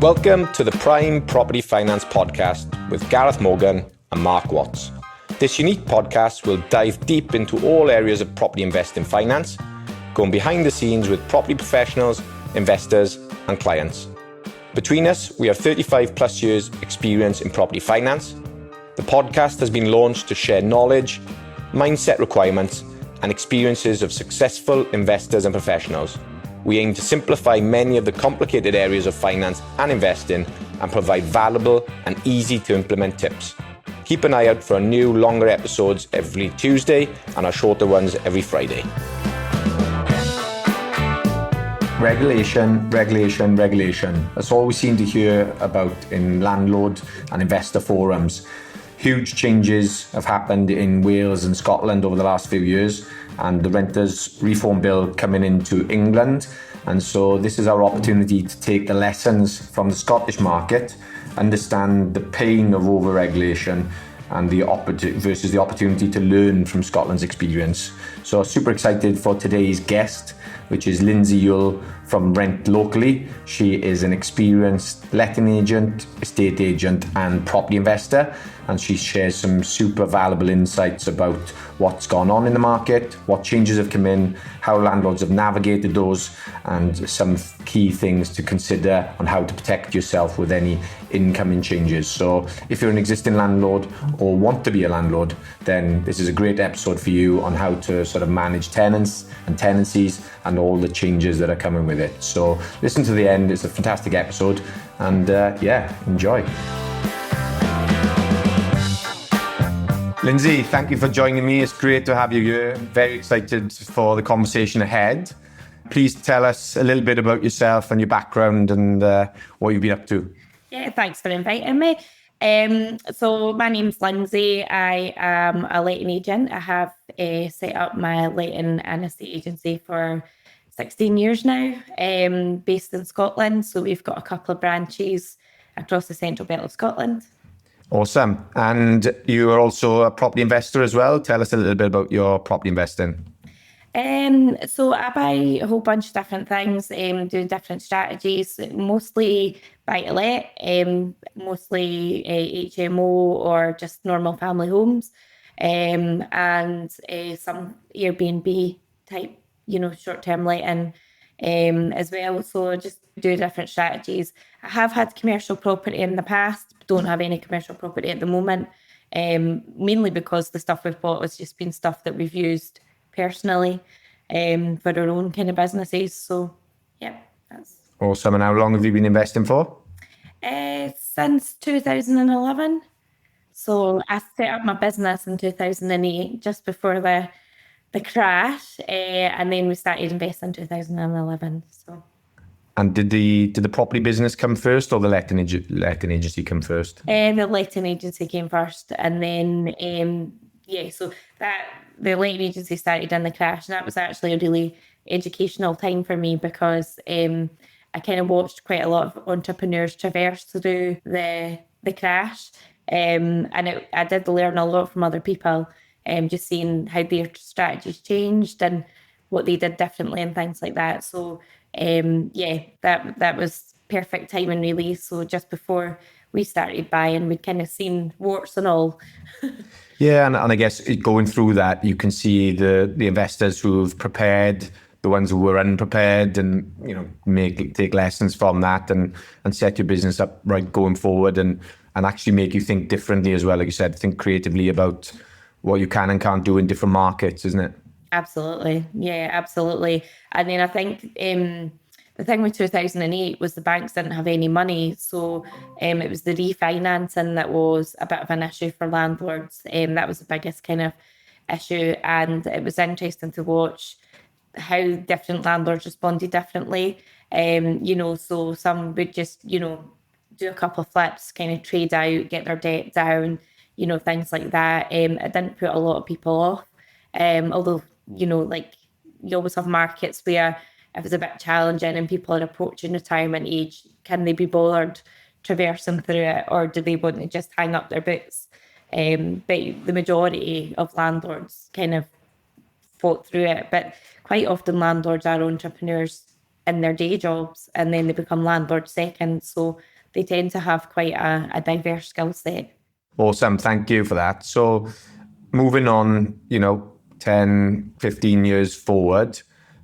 Welcome to the Prime Property Finance Podcast with Gareth Morgan and Mark Watts. This unique podcast will dive deep into all areas of property investing finance, going behind the scenes with property professionals, investors and clients. Between us, we have 35 plus years experience in property finance. The podcast has been launched to share knowledge, mindset requirements and experiences of successful investors and professionals. We aim to simplify many of the complicated areas of finance and investing and provide valuable and easy to implement tips. Keep an eye out for our new longer episodes every Tuesday and our shorter ones every Friday. Regulation. That's all we seem to hear about in landlord and investor forums. Huge changes have happened in Wales and Scotland over the last few years, and the Renters Reform Bill coming into England. And so this is our opportunity to take the lessons from the Scottish market, understand the pain of over-regulation and the opportunity to learn from Scotland's experience. So super excited for today's guest, which is Lyndsay Yuill from Rent Locally. She is an experienced letting agent, estate agent and property investor, and she shares some super valuable insights about what's gone on in the market, what changes have come in, how landlords have navigated those, and some key things to consider on how to protect yourself with any incoming changes. So if you're an existing landlord or want to be a landlord, then this is a great episode for you on how to sort of manage tenants and tenancies and all the changes that are coming with it. So listen to the end. It's a fantastic episode, and enjoy. Lyndsay, thank you for joining me. It's great to have you here. Very excited for the conversation ahead. Please tell us a little bit about yourself and your background and what you've been up to. Yeah, thanks for inviting me. So my name's Lyndsay. I am a letting agent. I have set up my letting and estate agency for 16 years now, based in Scotland. So we've got a couple of branches across the central belt of Scotland. Awesome. And you are also a property investor as well. Tell us a little bit about your property investing. So I buy a whole bunch of different things, do different strategies, mostly buy-to-let, mostly HMO or just normal family homes, and some Airbnb type, short-term letting as well. So just do different strategies. I have had commercial property in the past, don't have any commercial property at the moment, mainly because the stuff we've bought has just been stuff that we've used personally for our own kind of businesses. So yeah, that's awesome. And how long have you been investing for? Since 2011. So I set up my business in 2008, just before the crash, and then we started investing in 2011. So. And did the property business come first or the letting agency come first? The letting agency came first, and then so that the letting agency started in the crash, and that was actually a really educational time for me because I kind of watched quite a lot of entrepreneurs traverse through the crash, and I did learn a lot from other people, just seeing how their strategies changed and what they did differently and things like that. So that was perfect timing really. So just before we started buying, we'd kind of seen warts and all. Yeah, and I guess going through that, you can see the investors who've prepared, the ones who were unprepared, and take lessons from that and set your business up right going forward, and actually make you think differently as well. Like you said, think creatively about what you can and can't do in different markets, isn't it? Absolutely. Yeah, absolutely. And then I think the thing with 2008 was the banks didn't have any money. So it was the refinancing that was a bit of an issue for landlords. That was the biggest kind of issue. And it was interesting to watch how different landlords responded differently. So some would just, do a couple of flips, kind of trade out, get their debt down, things like that. It didn't put a lot of people off. Although, you always have markets where if it's a bit challenging and people are approaching retirement age, can they be bothered traversing through it, or do they want to just hang up their boots? But the majority of landlords kind of fought through it. But quite often landlords are entrepreneurs in their day jobs and then they become landlords second. So they tend to have quite a diverse skill set. Awesome. Thank you for that. So moving on, 10, 15 years forward,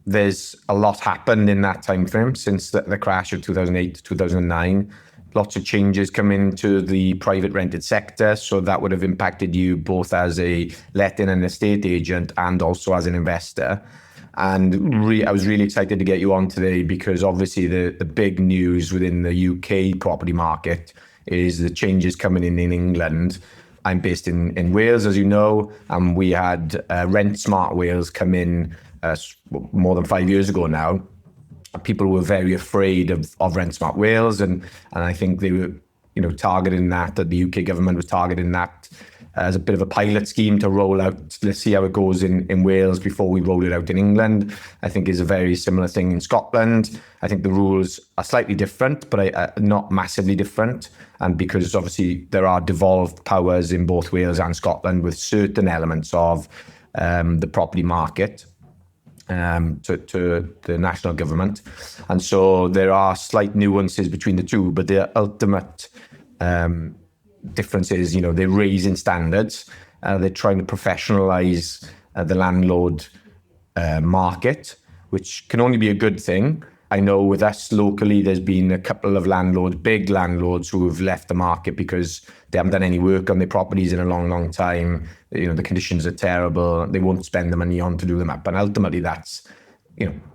there's a lot happened in that time frame since the crash of 2008 to 2009. Lots of changes come into the private rented sector. So that would have impacted you both as a letting and estate agent and also as an investor. And I was really excited to get you on today because obviously the big news within the UK property market is the changes coming in England. I'm based in Wales, as you know, and we had Rent Smart Wales come in more than 5 years ago now. People were very afraid of Rent Smart Wales, and I think they were, targeting that the UK government was targeting that as a bit of a pilot scheme to roll out. Let's see how it goes in Wales before we roll it out in England. I think is a very similar thing in Scotland. I think the rules are slightly different, but not massively different. And because obviously there are devolved powers in both Wales and Scotland with certain elements of the property market to the national government. And so there are slight nuances between the two, but the ultimate difference is, they're raising standards. They're trying to professionalize the landlord market, which can only be a good thing. I know with us locally, there's been a couple of big landlords who have left the market because they haven't done any work on their properties in a long, long time. The conditions are terrible. They won't spend the money on to do them up. And ultimately, that's,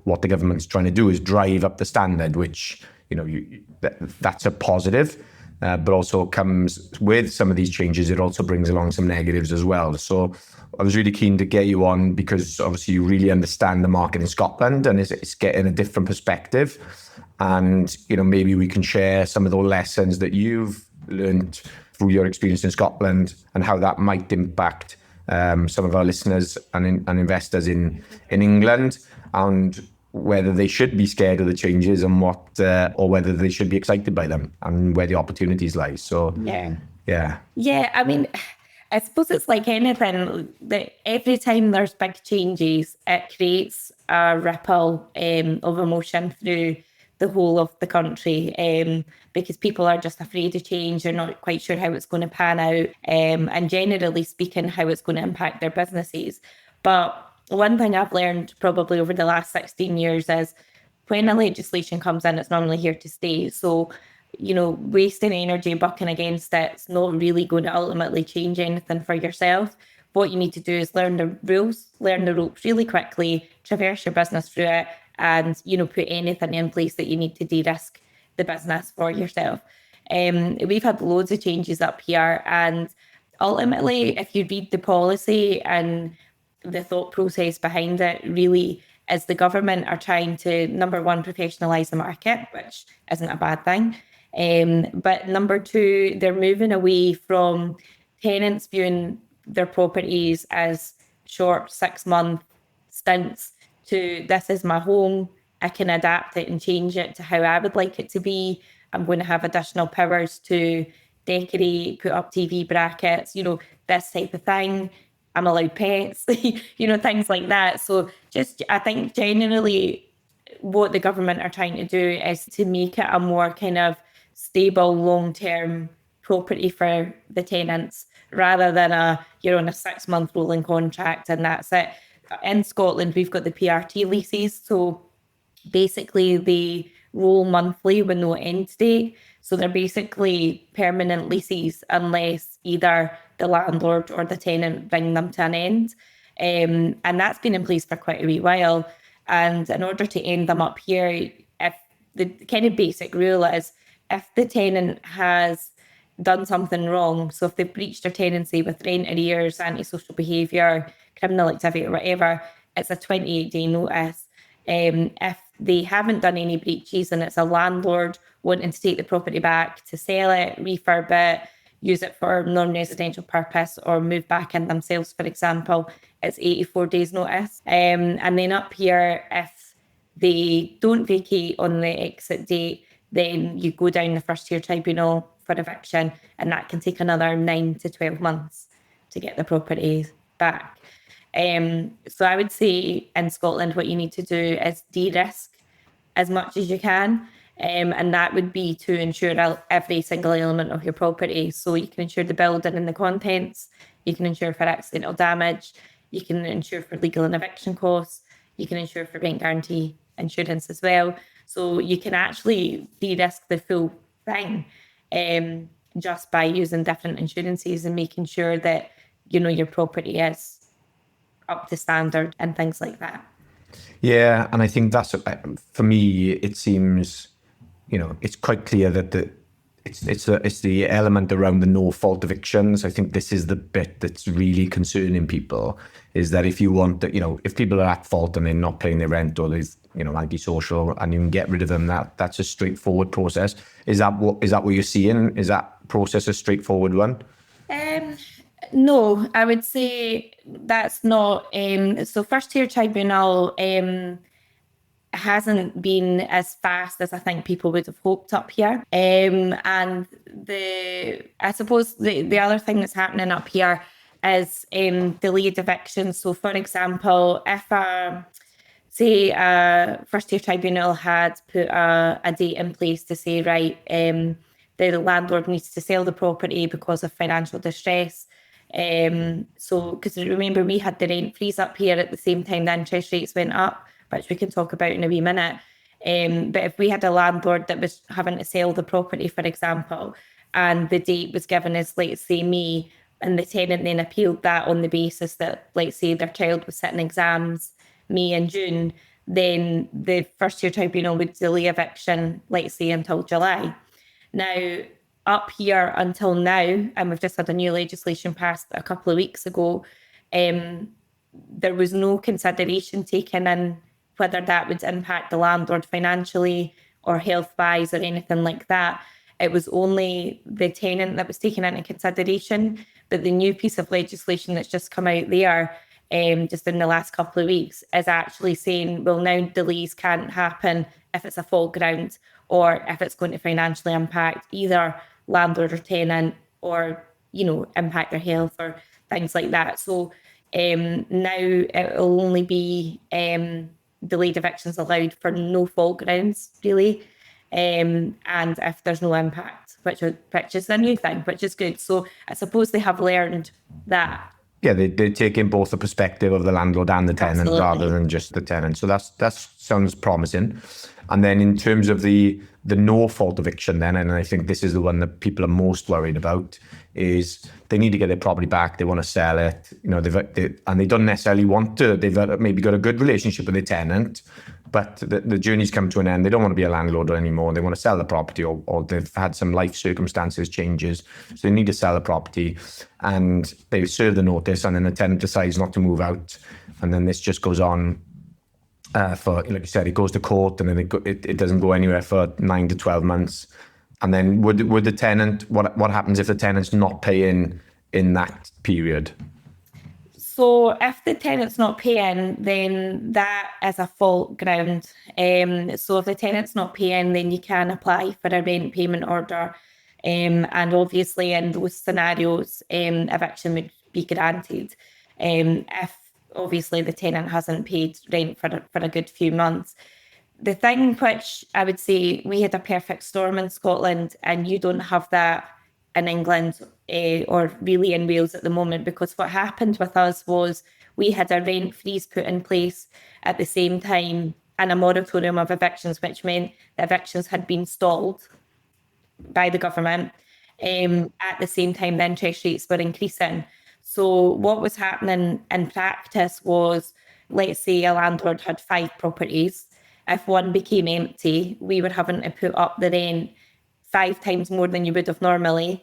what the government's trying to do is drive up the standard, which, that's a positive. But also comes with some of these changes, it also brings along some negatives as well. So I was really keen to get you on because obviously you really understand the market in Scotland and it's getting a different perspective. And, maybe we can share some of the lessons that you've learned through your experience in Scotland and how that might impact some of our listeners and investors in England, and whether they should be scared of the changes and or whether they should be excited by them and where the opportunities lie. So yeah. I mean, I suppose it's like anything that every time there's big changes, it creates a ripple of emotion through the whole of the country, because people are just afraid of change. They're not quite sure how it's going to pan out, and generally speaking, how it's going to impact their businesses. But one thing I've learned probably over the last 16 years is when a legislation comes in, it's normally here to stay. So, wasting energy bucking against it, it's not really going to ultimately change anything for yourself. What you need to do is learn the rules, learn the ropes really quickly, traverse your business through it, and, put anything in place that you need to de-risk the business for yourself. We've had loads of changes up here, and ultimately, if you read the policy and the thought process behind it, really is the government are trying to, number one, professionalise the market, which isn't a bad thing. But number two, they're moving away from tenants viewing their properties as short 6-month stints to this is my home. I can adapt it and change it to how I would like it to be. I'm going to have additional powers to decorate, put up TV brackets, this type of thing. I'm allowed pets, things like that. So I think generally what the government are trying to do is to make it a more kind of stable, long-term property for the tenants rather than you're on a 6-month rolling contract and that's it. In Scotland, we've got the PRT leases. So basically they roll monthly with no end date. So they're basically permanent leases unless either the landlord or the tenant bring them to an end. And that's been in place for quite a wee while. And in order to end them up here, if the kind of basic rule is if the tenant has done something wrong, so if they've breached their tenancy with rent arrears, antisocial behaviour, criminal activity or whatever, it's a 28-day notice. If they haven't done any breaches and it's a landlord wanting to take the property back to sell it, refurb it, use it for non-residential purpose or move back in themselves, for example, it's 84 days notice. And then up here, if they don't vacate on the exit date, then you go down the first tier tribunal for eviction, and that can take another 9 to 12 months to get the property back. So I would say in Scotland, what you need to do is de-risk as much as you can. And that would be to insure every single element of your property. So you can insure the building and the contents, you can insure for accidental damage, you can insure for legal and eviction costs, you can insure for rent guarantee insurance as well. So you can actually de-risk the full thing just by using different insurances and making sure that, your property is up to standard and things like that. Yeah, and I think that's for me. It seems, it's quite clear that it's the element around the no fault evictions. I think this is the bit that's really concerning people. Is that if you want that, if people are at fault and they're not paying their rent or there's antisocial, and you can get rid of them, that's a straightforward process. Is that what you're seeing? Is that process a straightforward one? No, I would say that's not. So first tier tribunal hasn't been as fast as I think people would have hoped up here. And I suppose the other thing that's happening up here is delayed evictions. So for example, if say a first tier tribunal had put a date in place to say, right, the landlord needs to sell the property because of financial distress. So, because remember, we had the rent freeze up here at the same time the interest rates went up, which we can talk about in a wee minute. But if we had a landlord that was having to sell the property, for example, and the date was given as, let's say, May, and the tenant then appealed that on the basis that, let's say, their child was sitting exams May and June, then the first year tribunal would delay eviction, let's say, until July. Now, up here until now, and we've just had a new legislation passed a couple of weeks ago, there was no consideration taken in whether that would impact the landlord financially or health-wise or anything like that. It was only the tenant that was taken into consideration. But the new piece of legislation that's just come out there, just in the last couple of weeks, is actually saying, well, now delays can't happen if it's a fault ground or if it's going to financially impact either landlord or tenant or, impact their health or things like that. So now it will only be delayed evictions allowed for no fault grounds, really. And if there's no impact, which is a new thing, which is good. So I suppose they have learned that. Yeah, they're taking both the perspective of the landlord and the tenant. Absolutely. Rather than just the tenant. So that sounds promising. And then in terms of the no fault eviction then, and I think this is the one that people are most worried about, is they need to get their property back. They want to sell it, and they don't necessarily want to. They've maybe got a good relationship with their tenant, but the journey's come to an end. They don't want to be a landlord anymore. They want to sell the property, or they've had some life circumstances changes. So they need to sell the property, and they serve the notice, and then the tenant decides not to move out. And then this just goes on for, like you said, it goes to court, and then it doesn't go anywhere for 9 to 12 months. And then would the tenant, what happens if the tenant's not paying in that period? So if the tenant's not paying, then that is a fault ground. So if the tenant's not paying, then you can apply for a rent payment order. And obviously in those scenarios, eviction would be granted. If obviously the tenant hasn't paid rent for a good few months. The thing which I would say, we had a perfect storm in Scotland, and you don't have that in England or really in Wales at the moment, because what happened with us was we had a rent freeze put in place at the same time and a moratorium of evictions, which meant the evictions had been stalled by the government. At the same time, the interest rates were increasing. So what was happening in practice was, let's say a landlord had 5 properties. If one became empty, we were having to put up the rent 5 times more than you would have normally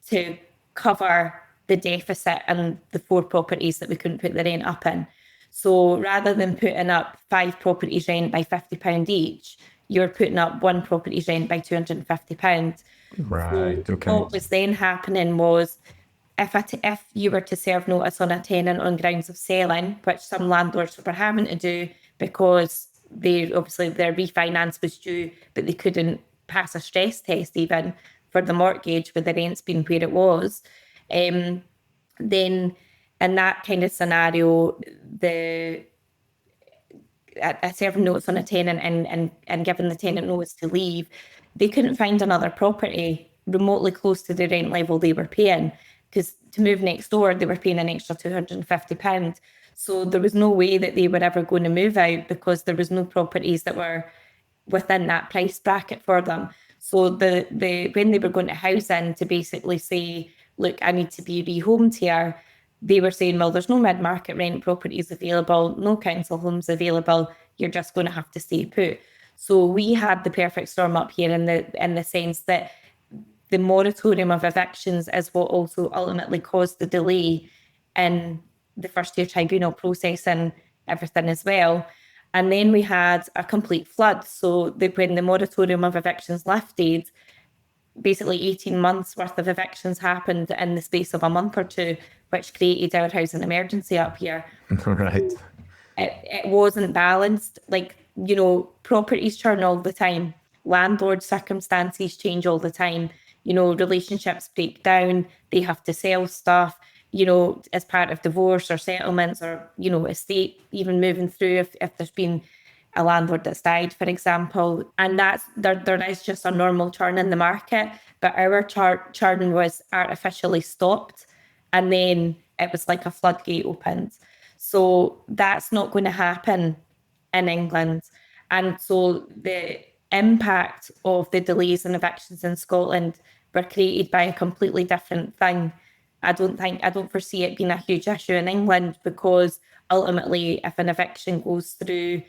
to cover the deficit in the 4 properties that we couldn't put the rent up in. So rather than putting up 5 properties rent by £50 each, you're putting up 1 property's rent by £250. Right, so okay. What was then happening was, if you were to serve notice on a tenant on grounds of selling, which some landlords were having to do because their refinance was due, but they couldn't pass a stress test even for the mortgage with the rents being where it was, then in that kind of scenario, the serving notice on a tenant and giving the tenant notice to leave, they couldn't find another property remotely close to the rent level they were paying, because to move next door, they were paying an extra £250. So there was no way that they were ever going to move out, because there was no properties that were within that price bracket for them. So the when they were going to housing to basically say, look, I need to be rehomed here, they were saying, well, there's no mid-market rent properties available, no council homes available, you're just going to have to stay put. So we had the perfect storm up here in the sense that the moratorium of evictions is what also ultimately caused the delay in the first year tribunal process and everything as well. And then we had a complete flood. So when the moratorium of evictions lifted, basically 18 months worth of evictions happened in the space of a month or two, which created our housing emergency up here. Right. It wasn't balanced. Like, properties churn all the time. Landlord circumstances change all the time. Relationships break down. They have to sell stuff, as part of divorce or settlements or, estate even moving through if there's been a landlord that's died, for example. And that's there is just a normal churn in the market. But our churn was artificially stopped. And then it was like a floodgate opened. So that's not going to happen in England. And so the impact of the delays in evictions in Scotland were created by a completely different thing. I don't foresee it being a huge issue in England, because ultimately, if an eviction goes through,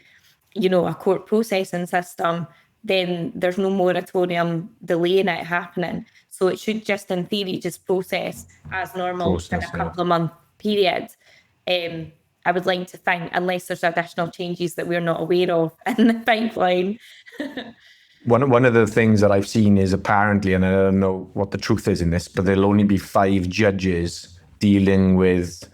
a court processing system, then there's no moratorium delaying it happening. So it should just, in theory, just process as normal in a couple of month period. I would like to think, unless there's additional changes that we're not aware of in the pipeline. One of the things that I've seen is apparently, and I don't know what the truth is in this, but there'll only be 5 judges dealing with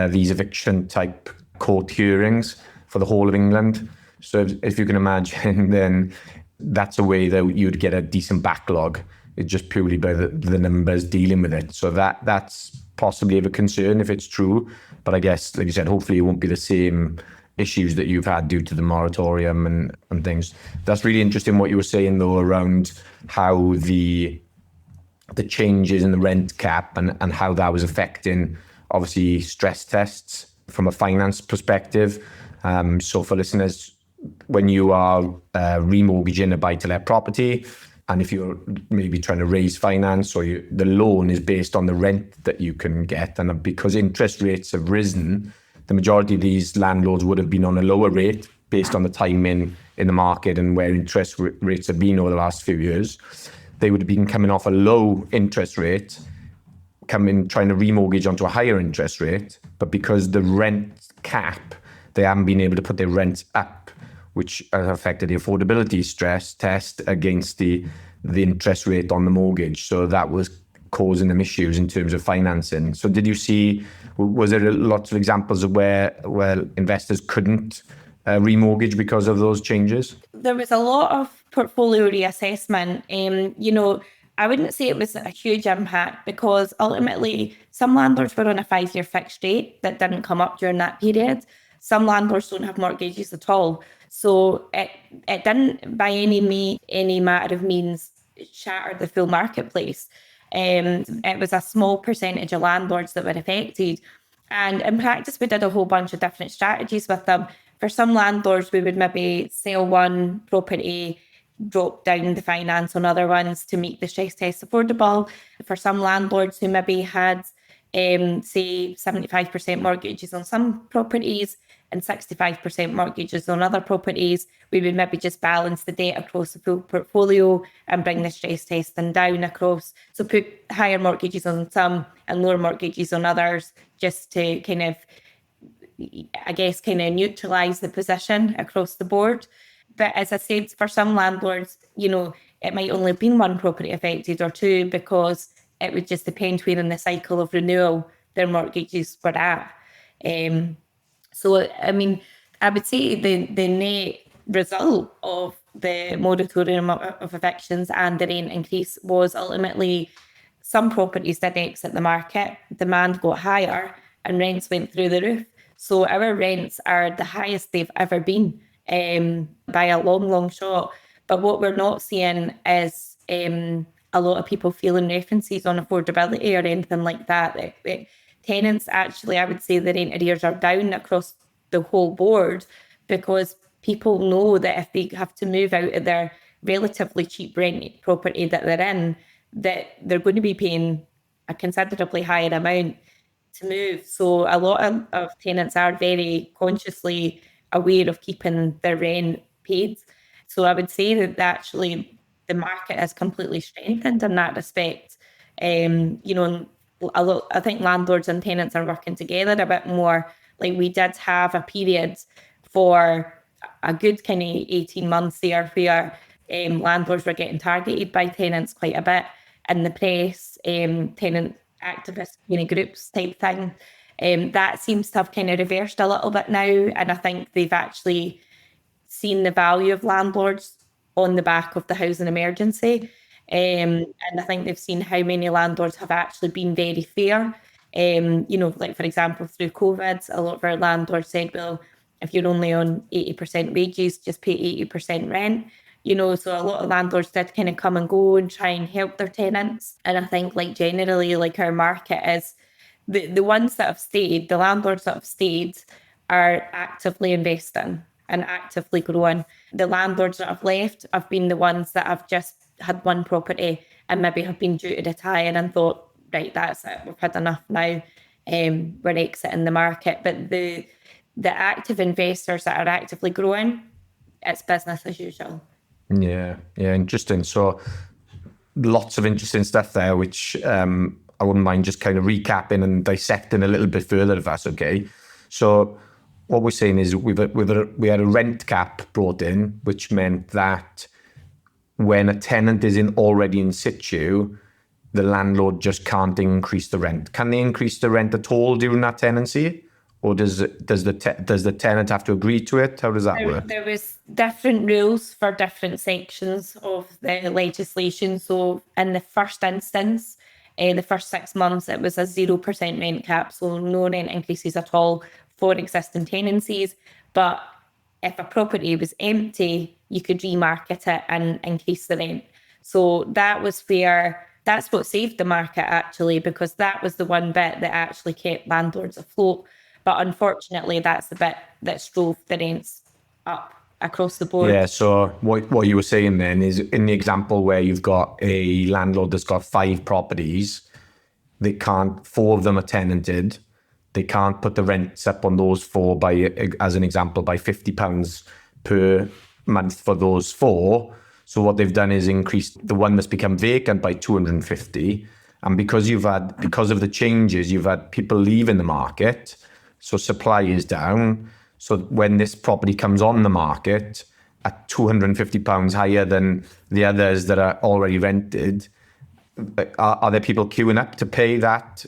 these eviction type court hearings for the whole of England. So if you can imagine, then that's a way that you'd get a decent backlog. It's just purely by the numbers dealing with it. So that's possibly of a concern if it's true. But I guess, like you said, hopefully it won't be the same issues that you've had due to the moratorium and things. That's really interesting what you were saying, though, around how the changes in the rent cap and how that was affecting, obviously, stress tests from a finance perspective. So for listeners, when you are remortgaging a buy-to-let property, and if you're maybe trying to raise finance, or the loan is based on the rent that you can get, and because interest rates have risen, the majority of these landlords would have been on a lower rate based on the timing in the market and where interest rates have been over the last few years. They would have been coming off a low interest rate, trying to remortgage onto a higher interest rate, but because the rent cap, they haven't been able to put their rents up, which has affected the affordability stress test against the interest rate on the mortgage. So that was causing them issues in terms of financing. So was there lots of examples of where investors couldn't remortgage because of those changes? There was a lot of portfolio reassessment. I wouldn't say it was a huge impact, because ultimately some landlords were on a 5-year fixed rate that didn't come up during that period. Some landlords don't have mortgages at all. So it didn't by any matter of means shatter the full marketplace. It was a small percentage of landlords that were affected. And in practice, we did a whole bunch of different strategies with them. For some landlords, we would maybe sell one property, drop down the finance on other ones to make the stress test affordable. For some landlords who maybe had, say, 75% mortgages on some properties and 65% mortgages on other properties, we would maybe just balance the debt across the full portfolio and bring the stress testing down across. So put higher mortgages on some and lower mortgages on others, just to kind of neutralise the position across the board. But as I said, for some landlords, it might only have been one property affected or two, because it would just depend where in the cycle of renewal their mortgages were at. So, I mean, I would say the net result of the moratorium of evictions and the rent increase was ultimately some properties did exit the market, demand got higher, and rents went through the roof. So our rents are the highest they've ever been by a long shot. But what we're not seeing is a lot of people feeling references on affordability or anything like that. Tenants actually, I would say the rent arrears are down across the whole board, because people know that if they have to move out of their relatively cheap rent property that they're in, that they're going to be paying a considerably higher amount to move. So a lot of tenants are very consciously aware of keeping their rent paid. So I would say that actually the market has completely strengthened in that respect. You know, I think landlords and tenants are working together a bit more. Like, we did have a period for a good kind of 18 months there where landlords were getting targeted by tenants quite a bit in the press, tenant activist kind of groups type thing. That seems to have kind of reversed a little bit now, and I think they've actually seen the value of landlords on the back of the housing emergency. And I think they've seen how many landlords have actually been very fair. You know, like for example, through COVID, a lot of our landlords said, well, if you're only on 80% wages, just pay 80% rent. You know, so a lot of landlords did kind of come and go and try and help their tenants. And I think, like, generally, like, our market is the ones that have stayed, the landlords that have stayed are actively investing and actively growing. The landlords that have left have been the ones that have just had one property and maybe have been due to retire and thought, right, that's it, we've had enough now, we're exiting the market. But the active investors that are actively growing, it's business as usual. Yeah, interesting. So lots of interesting stuff there, which I wouldn't mind just kind of recapping and dissecting a little bit further, if that's okay. So what we're saying is we had a rent cap brought in, which meant that when a tenant is already in situ, the landlord just can't increase the rent. Can they increase the rent at all during that tenancy? Or does the tenant have to agree to it? How does that work? There was different rules for different sections of the legislation. So in the first instance, the first 6 months, it was a 0% rent cap, so no rent increases at all for existing tenancies. But if a property was empty, you could remarket it and increase the rent. So that's what saved the market, actually, because that was the one bit that actually kept landlords afloat. But unfortunately, that's the bit that drove the rents up across the board. Yeah, so what you were saying then is, in the example where you've got a landlord that's got 5 properties, 4 of them are tenanted, they can't put the rents up on those 4 by, as an example, by £50 per month for those 4. So what they've done is increased the one that's become vacant by 250. And because of the changes, you've had people leaving the market, so supply is down. So when this property comes on the market at £250 higher than the others that are already rented, are there people queuing up to pay that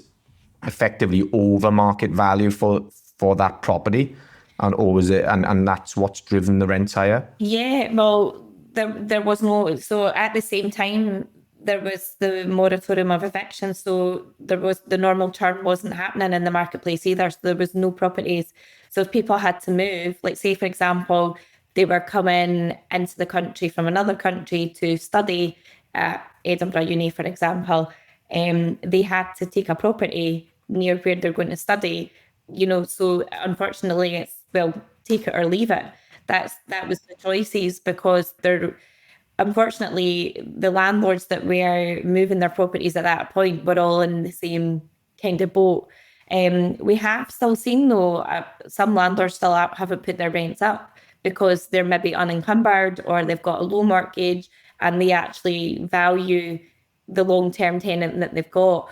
effectively over market value for that property? And that's what's driven the rents higher? Yeah, well, there was no, so at the same time, there was the moratorium of eviction, so the normal churn wasn't happening in the marketplace either. So there was no properties. So if people had to move, like, say for example, they were coming into the country from another country to study at Edinburgh Uni, for example, they had to take a property near where they're going to study. You know, so unfortunately, it's, well, take it or leave it. That was the choices, because unfortunately, the landlords that were moving their properties at that point were all in the same kind of boat. We have still seen, though, some landlords still haven't put their rents up because they're maybe unencumbered or they've got a low mortgage and they actually value the long-term tenant that they've got.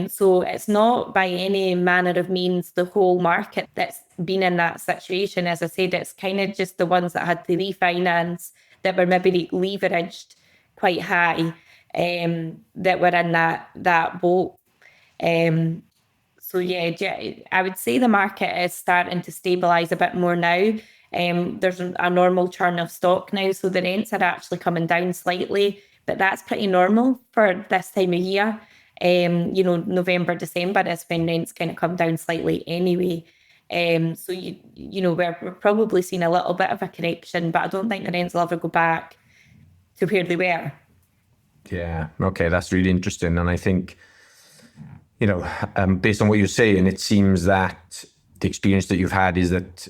So it's not by any manner of means the whole market that's been in that situation. As I said, it's kind of just the ones that had to refinance, that were maybe leveraged quite high, that were in that boat. So yeah, I would say the market is starting to stabilise a bit more now. There's a normal churn of stock now, so the rents are actually coming down slightly, but that's pretty normal for this time of year. You know, November, December is when rents kind of come down slightly anyway. So we're probably seeing a little bit of a correction, but I don't think the rents will ever go back to where they were. Yeah. Okay, that's really interesting. And I think, based on what you're saying, it seems that the experience that you've had is that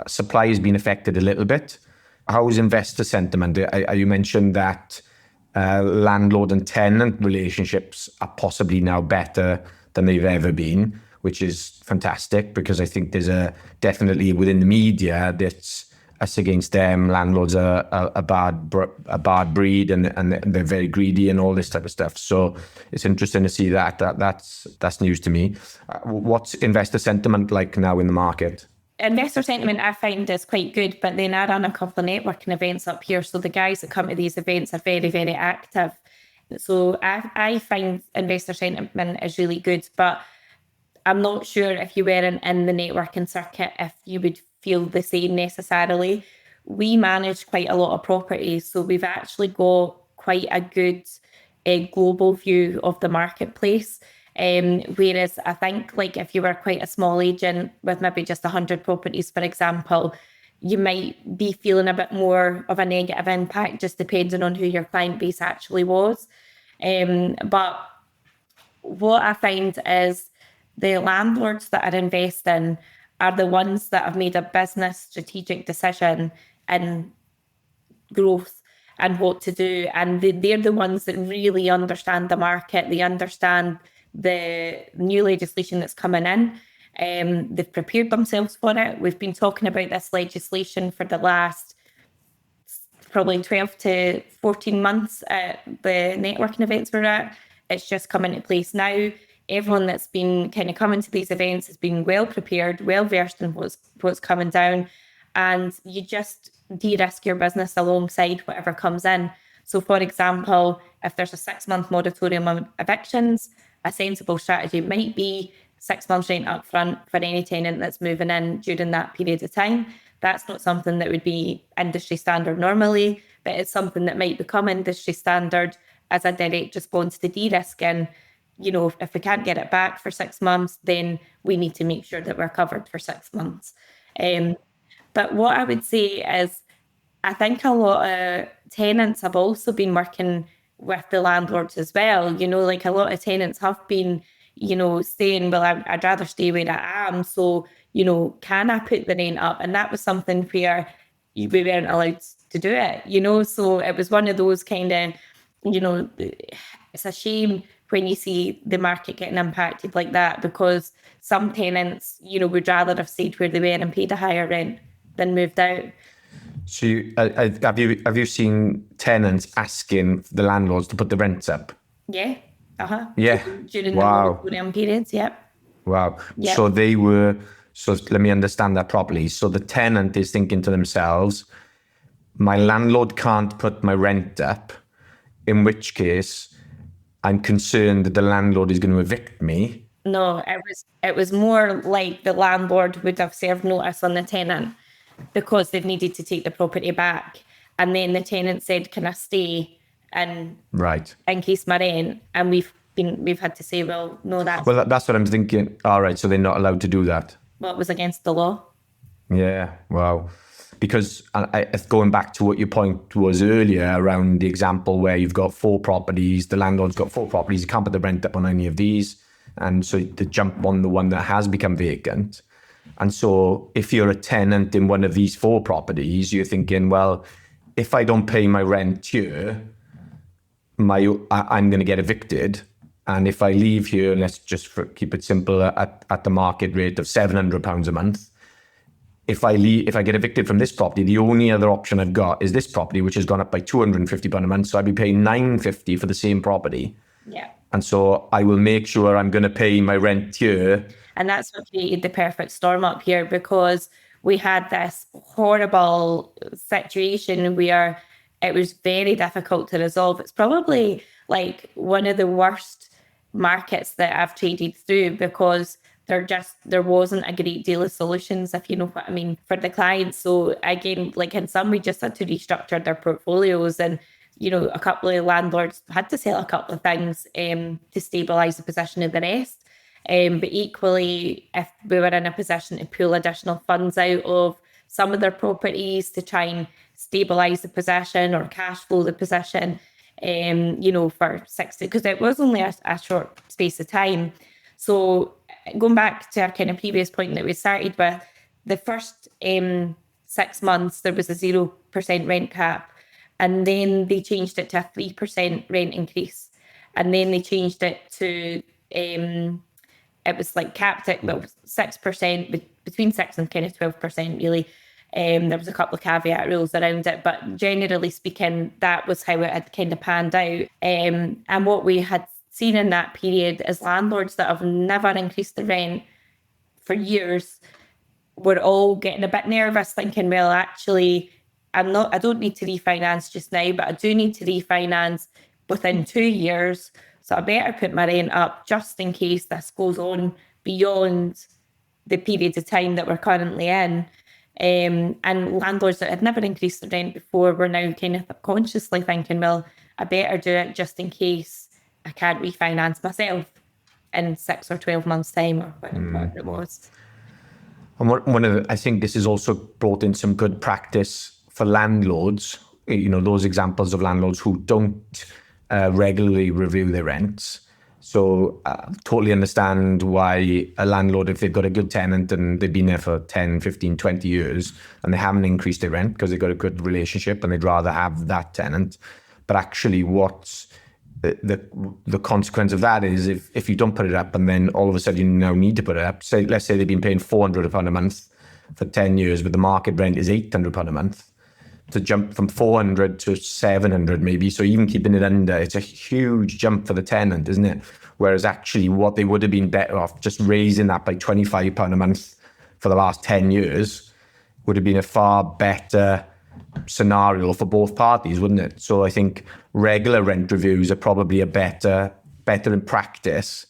supply has been affected a little bit. How is investor sentiment? You mentioned that landlord and tenant relationships are possibly now better than they've ever been, which is fantastic, because I think there's definitely within the media that's us against them. Landlords are a bad breed, and they're very greedy and all this type of stuff. So it's interesting to see that. That's news to me. What's investor sentiment like now in the market? Investor sentiment I find is quite good, but then I run a couple of networking events up here. So the guys that come to these events are very, very active. So I find investor sentiment is really good, but I'm not sure if you weren't in the networking circuit, if you would feel the same necessarily. We manage quite a lot of properties, so we've actually got quite a good global view of the marketplace. Whereas I think like if you were quite a small agent with maybe just 100 properties, for example, you might be feeling a bit more of a negative impact just depending on who your client base actually was. But what I find is the landlords that are investing are the ones that have made a business strategic decision in growth and what to do. And they're the ones that really understand the market. They understand the new legislation that's coming in. They've prepared themselves for it. We've been talking about this legislation for the last probably 12 to 14 months at the networking events we're at. It's just come into place now. Everyone that's been kind of coming to these events has been well prepared, well versed in what's coming down, and you just de-risk your business alongside whatever comes in. So, for example, if there's a 6-month moratorium on evictions, a sensible strategy might be 6 months rent up front for any tenant that's moving in during that period of time. That's not something that would be industry standard normally, but it's something that might become industry standard as a direct response to de-risking. If we can't get it back for 6 months, then we need to make sure that we're covered for 6 months. But what I would say is, I think a lot of tenants have also been working with the landlords as well. Like a lot of tenants have been, saying, well, I'd rather stay where I am. So, can I put the rent up? And that was something where we weren't allowed to do it, So it was one of those kind of, it's a shame when you see the market getting impacted like that, because some tenants, would rather have stayed where they were and paid a higher rent than moved out. So have you seen tenants asking the landlords to put the rents up? Yeah. Yeah. During Wow. the moratorium periods, yep. Wow. Yep. So let me understand that properly. So the tenant is thinking to themselves, my landlord can't put my rent up, in which case I'm concerned that the landlord is going to evict me. No, it was more like the landlord would have served notice on the tenant because they've needed to take the property back. And then the tenant said, can I stay and Right. increase my rent? And we've had to say, well, no, that's what I'm thinking. All right, so they're not allowed to do that. what was against the law. Yeah, wow. Because going back to what your point was earlier around the example where you've got 4 properties, the landlord's got 4 properties, you can't put the rent up on any of these. And so they jump on the one that has become vacant. And so if you're a tenant in one of these 4 properties, you're thinking, well, if I don't pay my rent here, I'm going to get evicted. And if I leave here, and let's just keep it simple, at the market rate of £700 a month, if I get evicted from this property, the only other option I've got is this property, which has gone up by £250 a month. So I'd be paying £950 for the same property. Yeah. And so I will make sure I'm going to pay my rent here. And that's what created the perfect storm up here, because we had this horrible situation where it was very difficult to resolve. It's probably like one of the worst markets that I've traded through, because there wasn't a great deal of solutions, if you know what I mean, for the clients. So again, like in some, we just had to restructure their portfolios, and a couple of landlords had to sell a couple of things to stabilise the position of the rest. But equally, if we were in a position to pull additional funds out of some of their properties to try and stabilise the possession or cash flow the possession, for 60, because it was only a short space of time. So going back to our kind of previous point that we started with, the first 6 months, there was a 0% rent cap. And then they changed it to a 3% rent increase. And then they changed it to, it was like capped at 6%, between 6 and kind of 12%, really. There was a couple of caveat rules around it, but generally speaking, that was how it had kind of panned out. And what we had seen in that period is landlords that have never increased the rent for years were all getting a bit nervous, thinking, well, actually, I don't need to refinance just now, but I do need to refinance within 2 years. So I better put my rent up just in case this goes on beyond the period of time that we're currently in. And landlords that had never increased the rent before were now kind of subconsciously thinking, well, I better do it just in case I can't refinance myself in 6 or 12 months' time, or whatever it was. And I think this has also brought in some good practice for landlords, those examples of landlords who don't regularly review their rents. So totally understand why a landlord, if they've got a good tenant and they've been there for 10, 15, 20 years and they haven't increased their rent because they've got a good relationship and they'd rather have that tenant. But actually what's the consequence of that is if you don't put it up and then all of a sudden you now need to put it up, let's say they've been paying £400 a month for 10 years, but the market rent is £800 a month, to jump from 400 to 700 maybe. So even keeping it under, it's a huge jump for the tenant, isn't it? Whereas actually what they would have been better off just raising that by £25 a month for the last 10 years would have been a far better scenario for both parties, wouldn't it? So I think regular rent reviews are probably a better in practice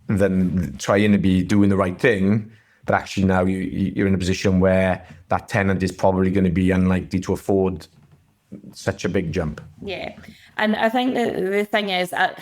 than trying to be doing the right thing. But actually now you're in a position where that tenant is probably going to be unlikely to afford such a big jump. Yeah. And I think that the thing is, it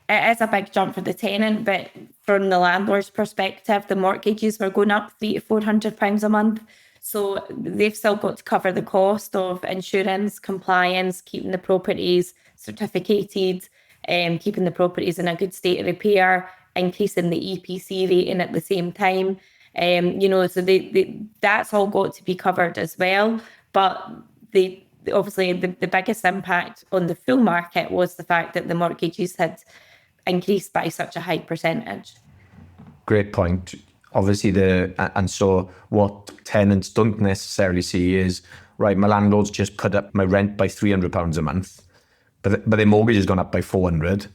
is a big jump for the tenant, but from the landlord's perspective, the mortgages were going up £300 to £400 a month. So they've still got to cover the cost of insurance, compliance, keeping the properties certificated, keeping the properties in a good state of repair, increasing the EPC rating at the same time. So that's all got to be covered as well. But obviously the biggest impact on the full market was the fact that the mortgages had increased by such a high percentage. Great point. Obviously, and so what tenants don't necessarily see is, right, my landlord's just put up my rent by £300 a month, but their mortgage has gone up by 400.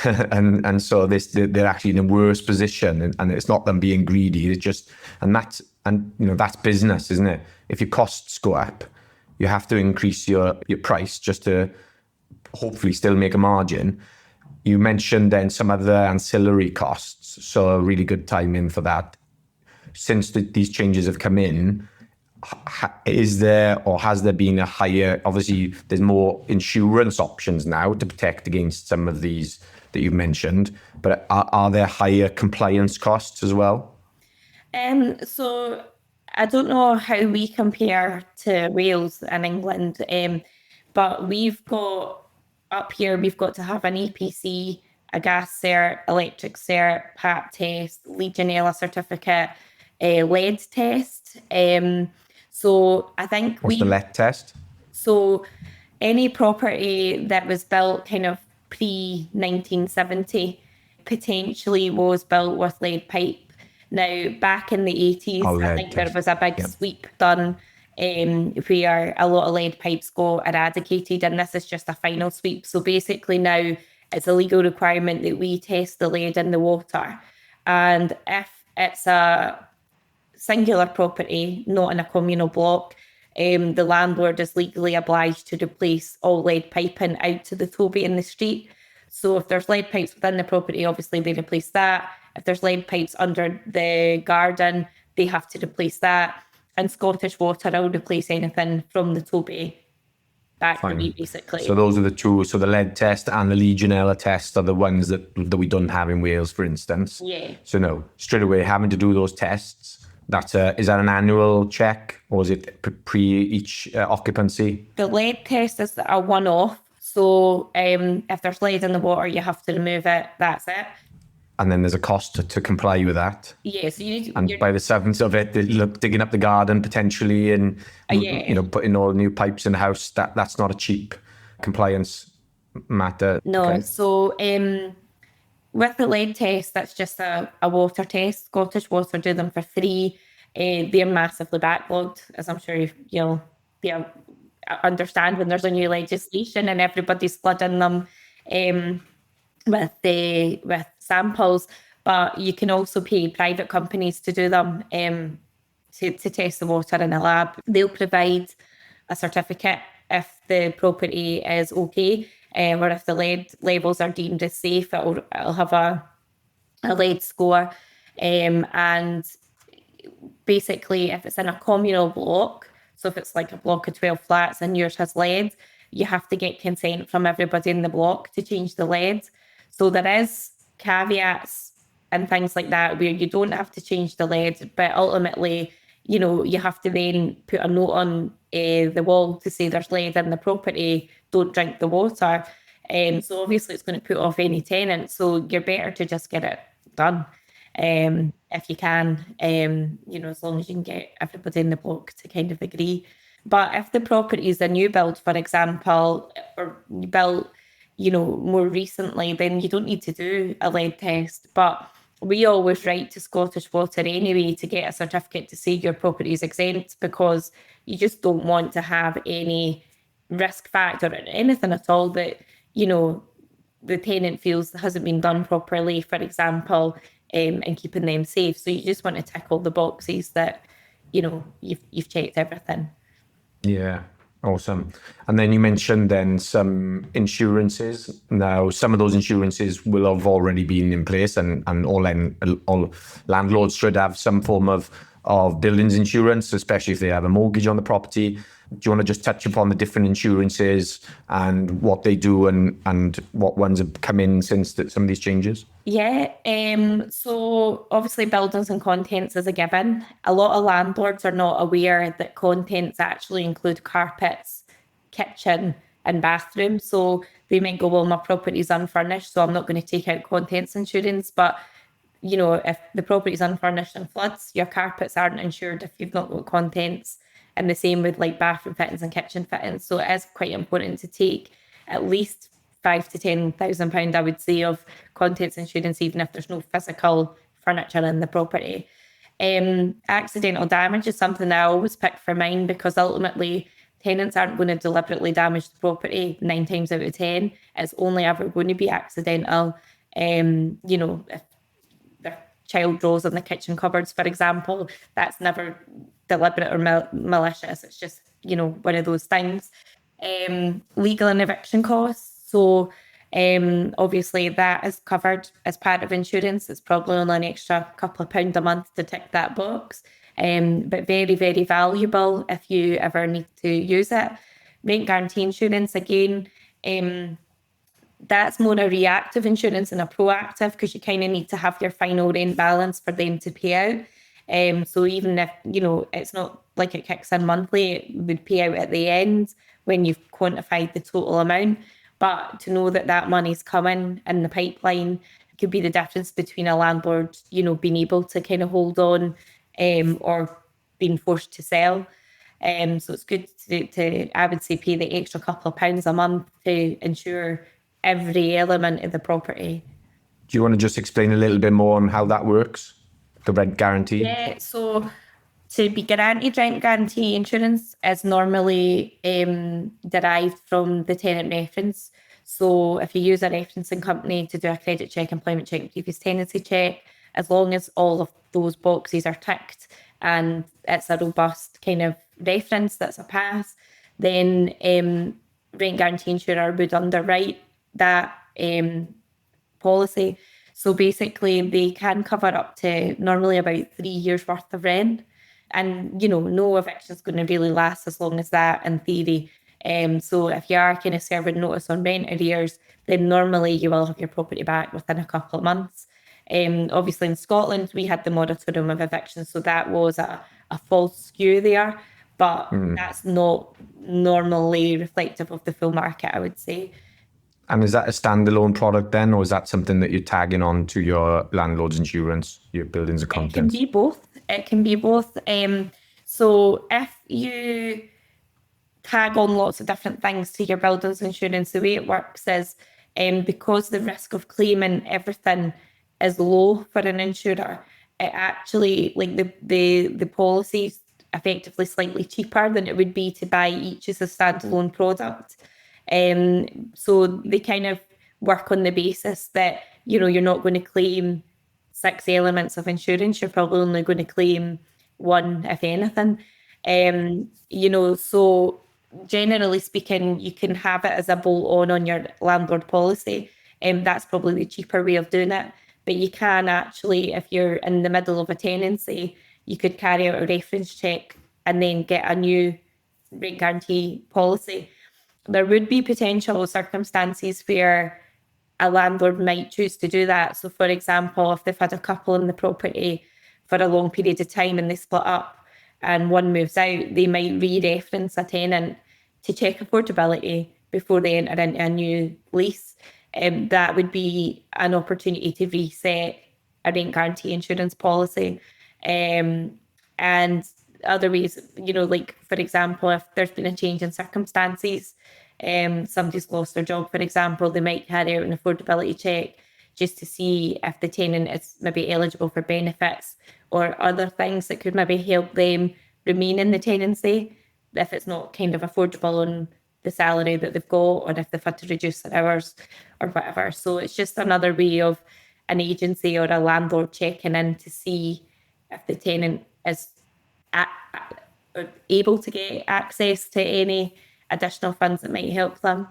and so they're actually in a worse position, and it's not them being greedy. It's just, that's business, isn't it? If your costs go up, you have to increase your price just to hopefully still make a margin. You mentioned then some other ancillary costs, so a really good time in for that. Since these changes have come in, is there or has there been a higher, obviously there's more insurance options now to protect against some of these that you've mentioned, but are there higher compliance costs as well? So I don't know how we compare to Wales and England, but we've got to have an EPC, a gas cert, electric cert, PAP test, Legionella certificate, lead test. So I think What's the lead test? So any property that was built kind of pre-1970 potentially was built with lead pipe. Now, back in the 80s, I think there was a big sweep done where a lot of lead pipes got eradicated, and this is just a final sweep. So basically now it's a legal requirement that we test the lead in the water. And if it's a singular property, not in a communal block, the landlord is legally obliged to replace all lead piping out to the Toby in the street. So if there's lead pipes within the property, obviously they replace that. If there's lead pipes under the garden, they have to replace that. And Scottish Water will replace anything from the Toby. back to me, Fine. basically. So those are the two. So the lead test and the Legionella test are the ones that we don't have in Wales, for instance. Yeah. So no, straight away having to do those tests. Is that an annual check, or is it pre each occupancy? The lead test is a one-off. So if there's lead in the water, you have to remove it. That's it. And then there's a cost to comply with that. Yeah, so you need to, And by the seventh of it, they look digging up the garden potentially, and yeah. putting all new pipes in the house. That's not a cheap compliance matter. No, Okay. so with the lead test, that's just a water test. Scottish Water do them for free. They're massively backlogged, as I'm sure you'll be understand when there's a new legislation and everybody's flooding them with samples. But you can also pay private companies to do them to test the water in a lab. They'll provide a certificate if the property is okay, or if the lead levels are deemed as safe. It'll have a lead score, and basically, if it's in a communal block, so if it's like a block of 12 flats and yours has lead, you have to get consent from everybody in the block to change the lead. So there is caveats and things like that where you don't have to change the lead, but ultimately, you have to then put a note on the wall to say there's lead in the property, don't drink the water. So obviously it's going to put off any tenant. So you're better to just get it done. If you can, as long as you can get everybody in the block to kind of agree. But if the property is a new build, for example, or built, more recently, then you don't need to do a lead test. But we always write to Scottish Water anyway to get a certificate to say your property is exempt, because you just don't want to have any risk factor or anything at all that, the tenant feels hasn't been done properly, for example, and keeping them safe. So you just want to tick all the boxes that, you've checked everything. Yeah, awesome. And then you mentioned then some insurances. Now, some of those insurances will have already been in place, and all landlords should have some form of buildings insurance, especially if they have a mortgage on the property. Do you want to just touch upon the different insurances and what they do and what ones have come in since some of these changes? Yeah, so obviously buildings and contents is a given. A lot of landlords are not aware that contents actually include carpets, kitchen and bathroom. So they might go, well, my property's unfurnished, so I'm not going to take out contents insurance. But, if the property's unfurnished and floods, your carpets aren't insured if you've not got contents. And the same with like bathroom fittings and kitchen fittings. So it is quite important to take at least £5,000 to £10,000, I would say, of contents insurance, even if there's no physical furniture in the property. Accidental damage is something I always pick for mine, because ultimately tenants aren't going to deliberately damage the property 9 times out of 10. It's only ever going to be accidental. If their child draws on the kitchen cupboards, for example, that's never deliberate or malicious. It's just, one of those things. Legal and eviction costs. So obviously that is covered as part of insurance. It's probably only an extra couple of pounds a month to tick that box. But very, very valuable if you ever need to use it. Rent guarantee insurance, again, that's more a reactive insurance than a proactive, because you kind of need to have your final rent balance for them to pay out. So even if, it's not like it kicks in monthly, it would pay out at the end when you've quantified the total amount. But to know that money's coming in the pipeline could be the difference between a landlord, being able to kind of hold on, or being forced to sell. So it's good to, I would say, pay the extra couple of pounds a month to ensure every element of the property. Do you want to just explain a little bit more on how that works? The rent guarantee? Yeah, so to be guaranteed rent guarantee insurance is normally derived from the tenant reference. So if you use a referencing company to do a credit check, employment check, previous tenancy check, as long as all of those boxes are ticked and it's a robust kind of reference that's a pass, then rent guarantee insurer would underwrite that policy. So basically they can cover up to normally about 3 years worth of rent. And, no eviction is going to really last as long as that, in theory. So if you are kind of serving notice on rent arrears, then normally you will have your property back within a couple of months. Obviously in Scotland, we had the moratorium of eviction, so that was a false skew there, but that's not normally reflective of the full market, I would say. And is that a standalone product then, or is that something that you're tagging on to your landlord's insurance, your buildings and It can contents? be both. It can be both. So if you tag on lots of different things to your buildings insurance, the way it works is because the risk of claiming everything is low for an insurer, it actually, like the policy is effectively slightly cheaper than it would be to buy each as a standalone product. So they kind of work on the basis that, you're not going to claim 6 elements of insurance, you're probably only going to claim one, if anything. So generally speaking, you can have it as a bolt on your landlord policy. That's probably the cheaper way of doing it. But you can actually, if you're in the middle of a tenancy, you could carry out a reference check and then get a new rent guarantee policy. There would be potential circumstances where a landlord might choose to do that. So, for example, if they've had a couple in the property for a long period of time and they split up and one moves out, they might re-reference a tenant to check affordability before they enter into a new lease. That would be an opportunity to reset a rent guarantee insurance policy. And other ways, like, for example, if there's been a change in circumstances, somebody's lost their job, for example, they might carry out an affordability check just to see if the tenant is maybe eligible for benefits or other things that could maybe help them remain in the tenancy if it's not kind of affordable on the salary that they've got, or if they've had to reduce their hours or whatever. So it's just another way of an agency or a landlord checking in to see if the tenant is able to get access to any additional funds that might help them.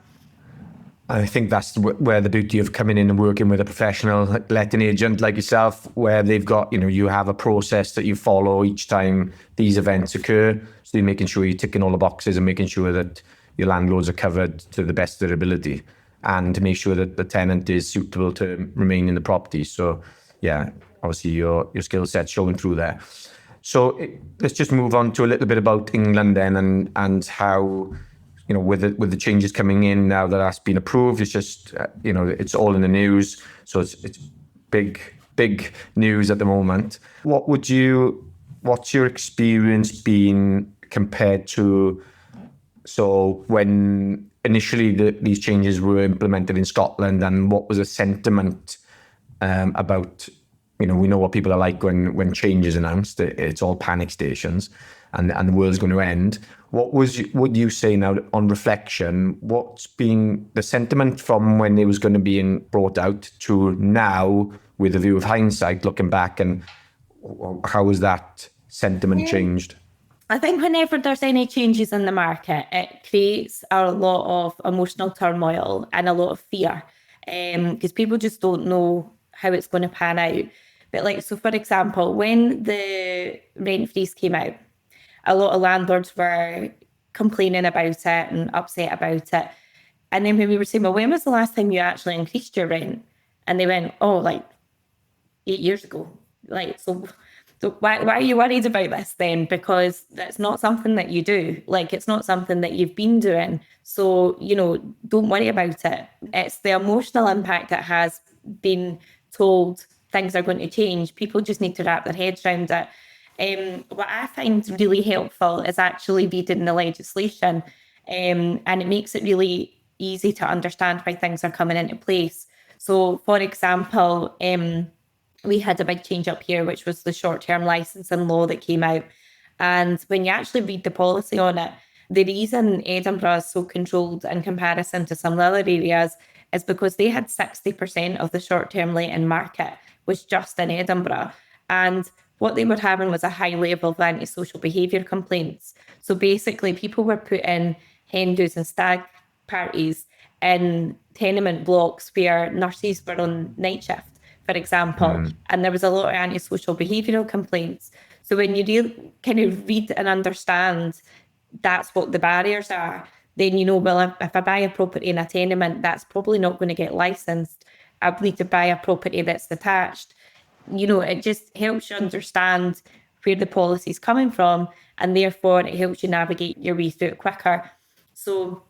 I think that's where the beauty of coming in and working with a professional letting agent like yourself, where they've got, you have a process that you follow each time these events occur. So you're making sure you're ticking all the boxes and making sure that your landlords are covered to the best of their ability, and to make sure that the tenant is suitable to remain in the property. So yeah, obviously your skill set's showing through there. So let's just move on to a little bit about England then, and how, with the changes coming in now that that's been approved, it's just, it's all in the news. So it's big news at the moment. What's your experience been compared to, so when initially these changes were implemented in Scotland, and what was the sentiment about, we know what people are like when change is announced, it's all panic stations and the world's going to end. What would you say now on reflection, what's been the sentiment from when it was going to be brought out to now, with a view of hindsight, looking back, and how has that sentiment changed? I think whenever there's any changes in the market, it creates a lot of emotional turmoil and a lot of fear, because people just don't know how it's going to pan out. But so for example, when the rent freeze came out, a lot of landlords were complaining about it and upset about it. And then when we were saying, well, when was the last time you actually increased your rent? And they went, 8 years ago. So why are you worried about this then? Because that's not something that you do. It's not something that you've been doing. So, don't worry about it. It's the emotional impact that has been told things are going to change. People just need to wrap their heads around it. What I find really helpful is actually reading the legislation, and it makes it really easy to understand why things are coming into place. So, for example, we had a big change up here, which was the short-term licensing law that came out. And when you actually read the policy on it, the reason Edinburgh is so controlled in comparison to some other areas is because they had 60% of the short-term letting market was just in Edinburgh. And what they were having was a high level of antisocial behaviour complaints. So basically, people were putting hen do's and stag parties in tenement blocks where nurses were on night shift, for example, and there was a lot of antisocial behavioural complaints. So when you really kind of read and understand that's what the barriers are, then well, if I buy a property in a tenement, that's probably not going to get licensed. I need to buy a property that's detached. It just helps you understand where the policy is coming from, and therefore it helps you navigate your way through it quicker. So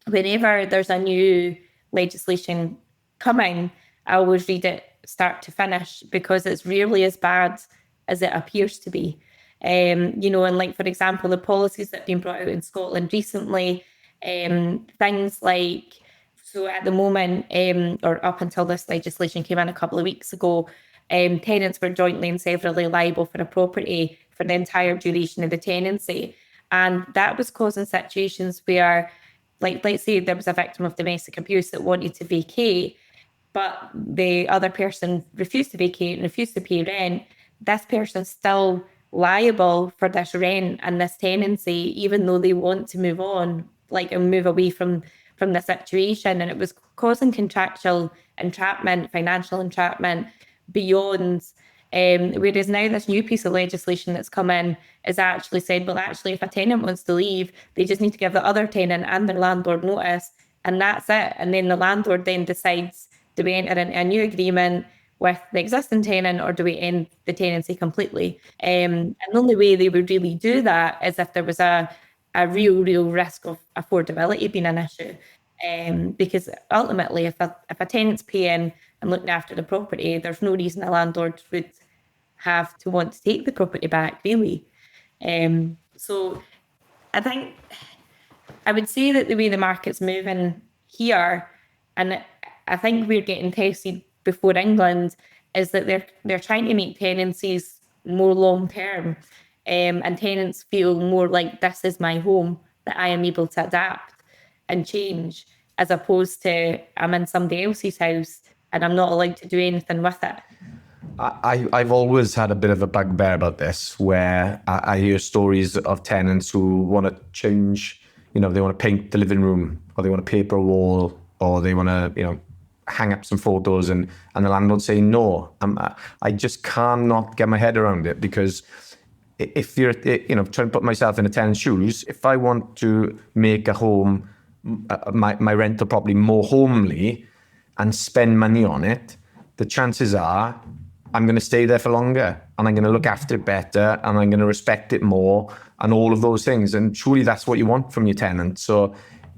whenever there's a new legislation coming, I always read it start to finish, because it's rarely as bad as it appears to be. And like, for example, the policies that have been brought out in Scotland recently, things like, so at the moment, or up until this legislation came in a couple of weeks ago, tenants were jointly and severally liable for a property for the entire duration of the tenancy. And that was causing situations where, like, let's say there was a victim of domestic abuse that wanted to vacate, but the other person refused to vacate and refused to pay rent. This person's still liable for this rent and this tenancy, even though they want to move on, like, and move away from the situation. And it was causing contractual entrapment, financial entrapment beyond. Whereas now this new piece of legislation that's come in is actually said, well, actually, if a tenant wants to leave, they just need to give the other tenant and their landlord notice, and that's it. And then the landlord then decides, do we enter into a new agreement with the existing tenant, or do we end the tenancy completely? And the only way they would really do that is if there was a real risk of affordability being an issue. Because ultimately, if a tenant's paying and looking after the property, there's no reason a landlord would have to want to take the property back, really. So I think I would say that the way the market's moving here, and I think we're getting tested before England, is that they're trying to make tenancies more long term, and tenants feel more like this is my home, that I am able to adapt and change, as opposed to I'm in somebody else's house and I'm not allowed to do anything with it. I've always had a bit of a bugbear about this, where I hear stories of tenants who want to change, they want to paint the living room, or they want to paper a wall, or they want to, hang up some photos, and the landlord saying no. I just cannot get my head around it, because if you're, trying to put myself in a tenant's shoes, if I want to make a home, my rental property more homely and spend money on it, the chances are I'm going to stay there for longer, and I'm going to look after it better, and I'm going to respect it more, and all of those things. And truly, that's what you want from your tenant. So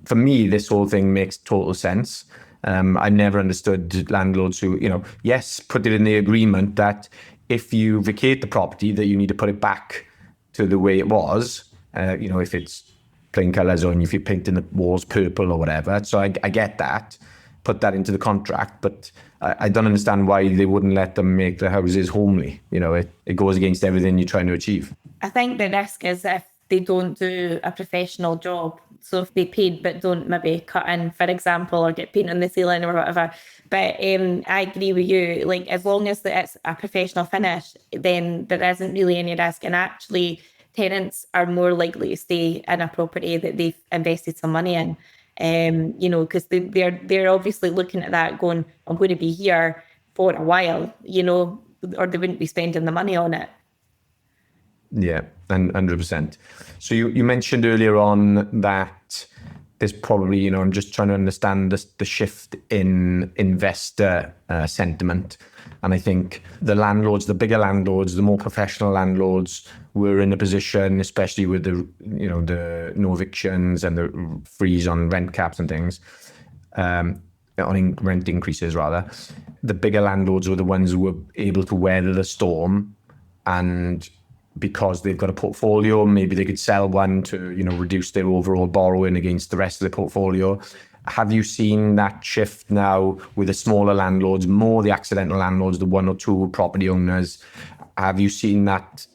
for me, this whole thing makes total sense. I never understood landlords who, yes, put it in the agreement that if you vacate the property, that you need to put it back to the way it was, if it's plain colours, or if you're painting the walls purple or whatever. So I get that. Put that into the contract, but I don't understand why they wouldn't let them make the houses homely. It goes against everything you're trying to achieve. I think the risk is if they don't do a professional job. So if they paid but don't maybe cut in, for example, or get paint on the ceiling or whatever. But I agree with you. Like, as long as it's a professional finish, then there isn't really any risk. And actually, tenants are more likely to stay in a property that they've invested some money in. Because they're obviously looking at that going, I'm going to be here for a while, or they wouldn't be spending the money on it. Yeah, and 100%. So you mentioned earlier on that there's probably, I'm just trying to understand the shift in investor sentiment. And I think the landlords, the bigger landlords, the more professional landlords were in a position, especially with the no evictions and the freeze on rent caps and things, on rent increases rather. The bigger landlords were the ones who were able to weather the storm, and because they've got a portfolio, maybe they could sell one to, reduce their overall borrowing against the rest of the portfolio. Have you seen that shift now with the smaller landlords, more the accidental landlords, the one or two property owners? Have you seen that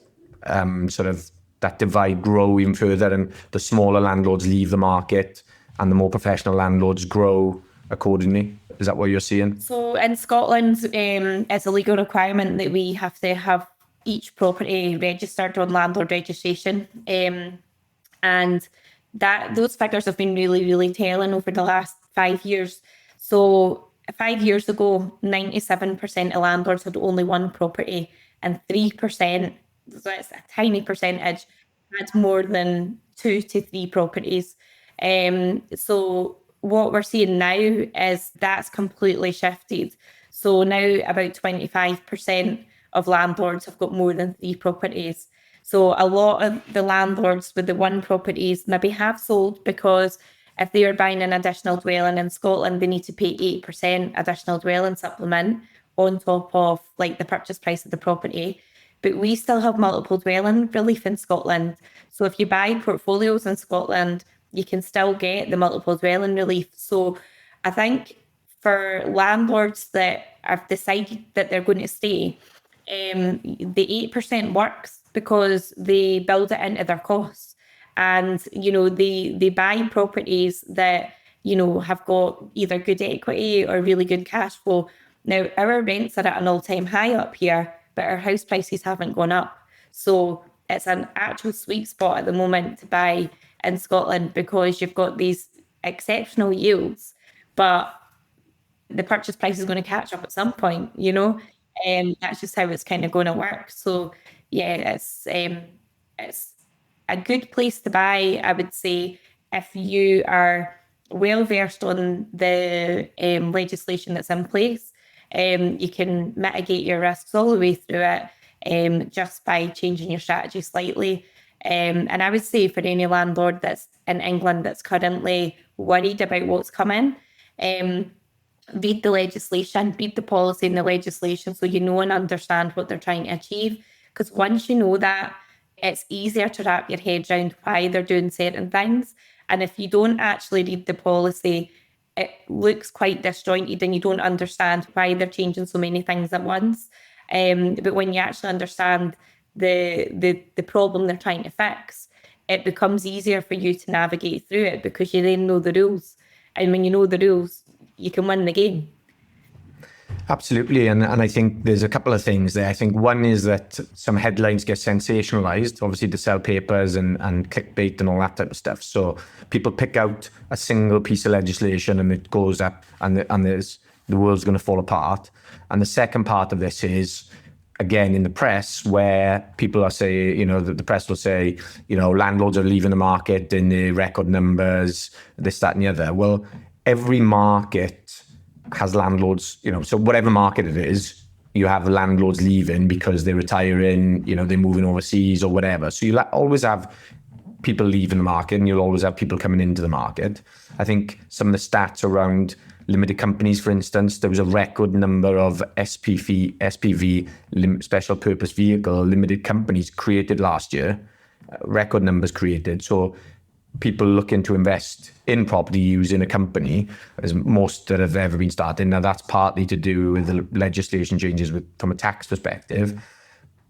sort of that divide grow even further, and the smaller landlords leave the market and the more professional landlords grow accordingly? Is that what you're seeing? So in Scotland, it's a legal requirement that we have to have each property registered on landlord registration. And that those figures have been really, really telling over the last 5 years. So 5 years ago, 97% of landlords had only one property, and 3%, so that's a tiny percentage, had more than 2 to 3 properties. So what we're seeing now is that's completely shifted. So now about 25% of landlords have got more than 3 properties. So a lot of the landlords with the 1 properties maybe have sold, because if they are buying an additional dwelling in Scotland, they need to pay 8% additional dwelling supplement on top of like the purchase price of the property. But we still have multiple dwelling relief in Scotland. So if you buy portfolios in Scotland, you can still get the multiple dwelling relief. So I think for landlords that have decided that they're going to stay, the 8% works because they build it into their costs. And, they buy properties that, have got either good equity or really good cash flow. Now, our rents are at an all-time high up here, but our house prices haven't gone up. So it's an actual sweet spot at the moment to buy in Scotland, because you've got these exceptional yields, but the purchase price is going to catch up at some point. And that's just how it's kind of going to work. So yeah, it's a good place to buy, I would say, if you are well versed on the legislation that's in place. You can mitigate your risks all the way through it, just by changing your strategy slightly. And I would say for any landlord that's in England that's currently worried about what's coming, read the legislation, read the policy and the legislation, so you know and understand what they're trying to achieve. Because once you know that, it's easier to wrap your head around why they're doing certain things. And if you don't actually read the policy, it looks quite disjointed and you don't understand why they're changing so many things at once. But when you actually understand the problem they're trying to fix, it becomes easier for you to navigate through it, because you then know the rules. And when you know the rules, you can win the game. Absolutely. And I think there's a couple of things there. I think one is that some headlines get sensationalized, obviously to sell papers and clickbait and all that type of stuff. So people pick out a single piece of legislation and it goes up, and the world's going to fall apart. And the second part of this is, again, in the press, where people are saying, the press will say, landlords are leaving the market in the record numbers, this, that, and the other. Well, every market has landlords, so whatever market it is, you have landlords leaving because they're retiring, they're moving overseas or whatever. So you'll always have people leaving the market, and you'll always have people coming into the market. I think some of the stats around limited companies, for instance, there was a record number of SPV, special purpose vehicle limited companies created last year, record numbers created. So people looking to invest in property using a company, as most that have ever been started. Now, that's partly to do with the legislation changes from a tax perspective,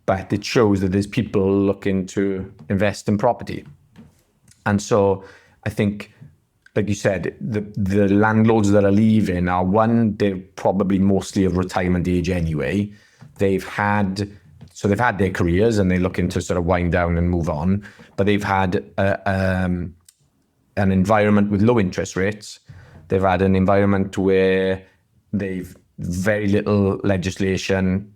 but it shows that there's people looking to invest in property. And so I think, like you said, the landlords that are leaving are, one, they're probably mostly of retirement age anyway. They've had their careers and they're looking to sort of wind down and move on, but they've had an environment with low interest rates. They've had an environment where they've very little legislation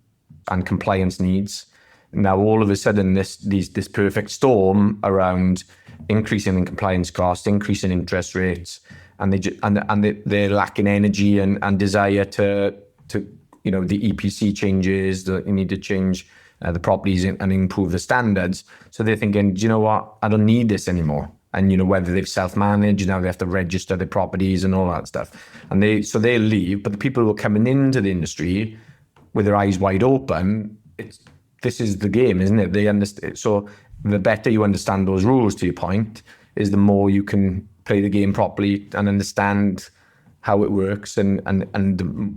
and compliance needs. Now, all of a sudden, this perfect storm around increasing in compliance costs, increasing interest rates, and they're lacking energy and desire to the EPC changes, that you need to change the properties and improve the standards. So they're thinking, do you know what? I don't need this anymore. And whether they've self-managed, now they have to register their properties and all that stuff. And they leave, but the people who are coming into the industry with their eyes wide open, this is the game, isn't it? They understand. So the better you understand those rules, to your point, is the more you can play the game properly and understand how it works. And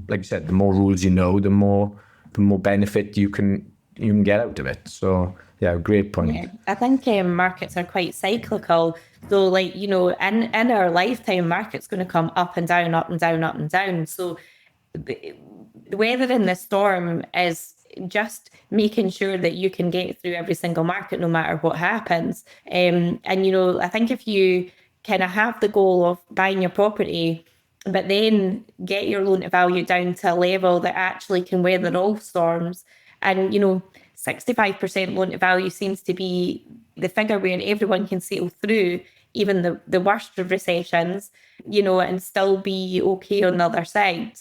like you said, the more rules you know, the more benefit you can get out of it. So yeah, great point. Yeah, I think markets are quite cyclical. So in our lifetime, market's going to come up and down, up and down, up and down. So the weather in the storm is just making sure that you can get through every single market, no matter what happens. I think if you kind of have the goal of buying your property, but then get your loan to value down to a level that actually can weather all storms, and 65% loan to value seems to be the figure where everyone can sail through. even the worst of recessions, and still be okay on the other side.